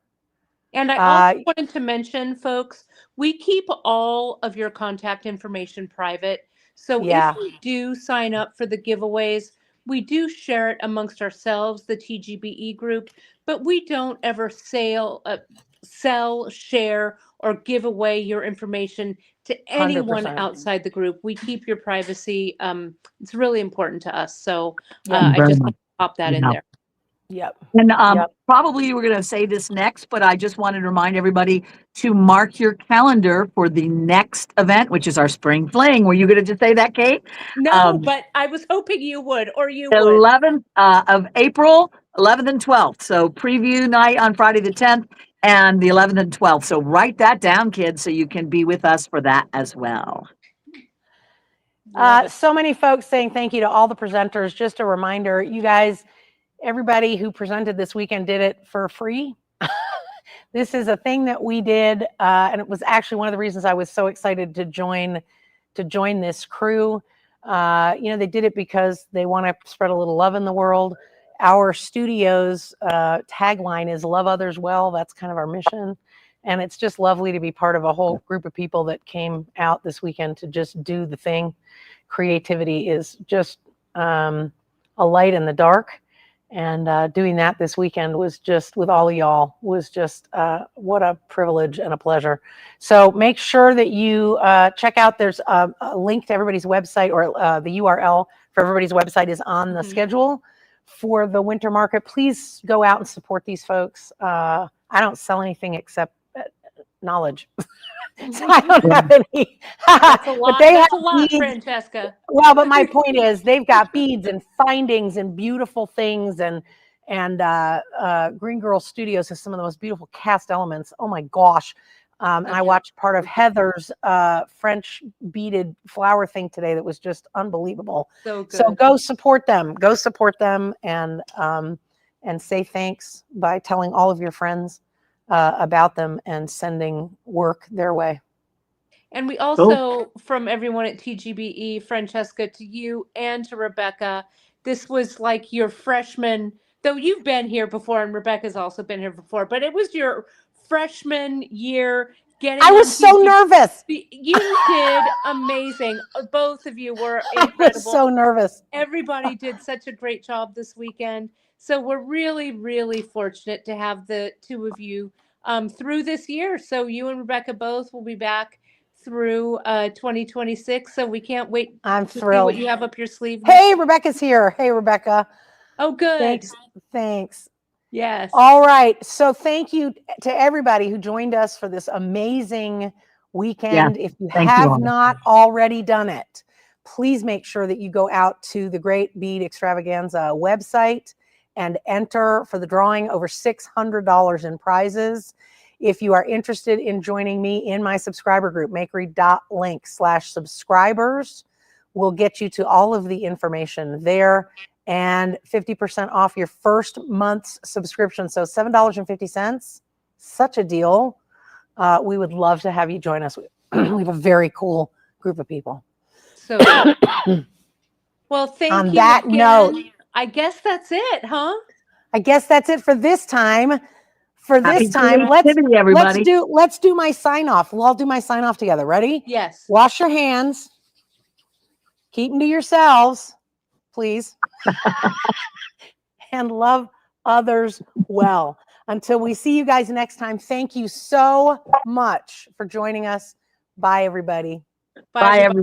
C: And I also wanted to mention, folks, we keep all of your contact information private. So if you do sign up for the giveaways, we do share it amongst ourselves, the TGBE group, but we don't ever sell, share, or give away your information to anyone
A: 100%.
C: outside the group. We keep your privacy. It's really important to us. So I just want to pop that in there.
A: Yep.
B: And probably you were going to say this next, but I just wanted to remind everybody to mark your calendar for the next event, which is our spring fling. Were you going to just say that, Kate?
C: No, but I was hoping you would, or you
B: would.
C: 11th
B: of April, 11th and 12th. So preview night on Friday the 10th and the 11th and 12th. So write that down, kids, so you can be with us for that as well.
A: So many folks saying thank you to all the presenters. Just a reminder, you guys, everybody who presented this weekend did it for free. This is a thing that we did, and it was actually one of the reasons I was so excited to join this crew. They did it because they want to spread a little love in the world. Our studio's tagline is "Love Others Well." That's kind of our mission, and it's just lovely to be part of a whole group of people that came out this weekend to just do the thing. Creativity is just a light in the dark. And doing that this weekend was just, with all of y'all, was just what a privilege and a pleasure. So make sure that you check out, there's a link to everybody's website, or the URL for everybody's website is on the schedule for the winter market. Please go out and support these folks. I don't sell anything except knowledge. So I don't have any.
C: That's a lot,
A: but
C: that's a lot, Francesca.
A: Well, but my point is, they've got beads and findings and beautiful things, and Green Girl Studios has some of the most beautiful cast elements. Oh my gosh! And I watched part of Heather's French beaded flower thing today that was just unbelievable.
C: So good.
A: So go support them. Go support them, and say thanks by telling all of your friends about them and sending work their way.
C: And we also, from everyone at TGBE, Francesca, to you and to Rebecca, this was like your freshman, though you've been here before and Rebecca's also been here before, but it was your freshman year getting
A: I was so nervous.
C: You did amazing. Both of you were incredible.
A: I was so nervous.
C: Everybody did such a great job this weekend. So we're really, really fortunate to have the two of you through this year. So you and Rebecca both will be back through 2026. So we can't wait
A: I'm
C: to
A: thrilled.
C: see what you have up your sleeve.
A: Hey, Rebecca's here. Hey, Rebecca.
C: Oh, good.
A: Thanks.
C: Yes.
A: All right. So thank you to everybody who joined us for this amazing weekend. If you have not already done it, please make sure that you go out to the Great Bead Extravaganza website and enter for the drawing over $600 in prizes. If you are interested in joining me in my subscriber group, makery.link/subscribers will get you to all of the information there, and 50% off your first month's subscription. So $7.50, such a deal. We would love to have you join us. We have a very cool group of people.
C: So, well, thank you.
A: On that note,
C: I guess that's it, huh?
A: I guess that's it for this time. Let's do my sign off. We'll all do my sign off together. Ready?
C: Yes.
A: Wash your hands. Keep them to yourselves, please. And love others well. Until we see you guys next time, thank you so much for joining us. Bye, everybody.
B: Bye, everyone.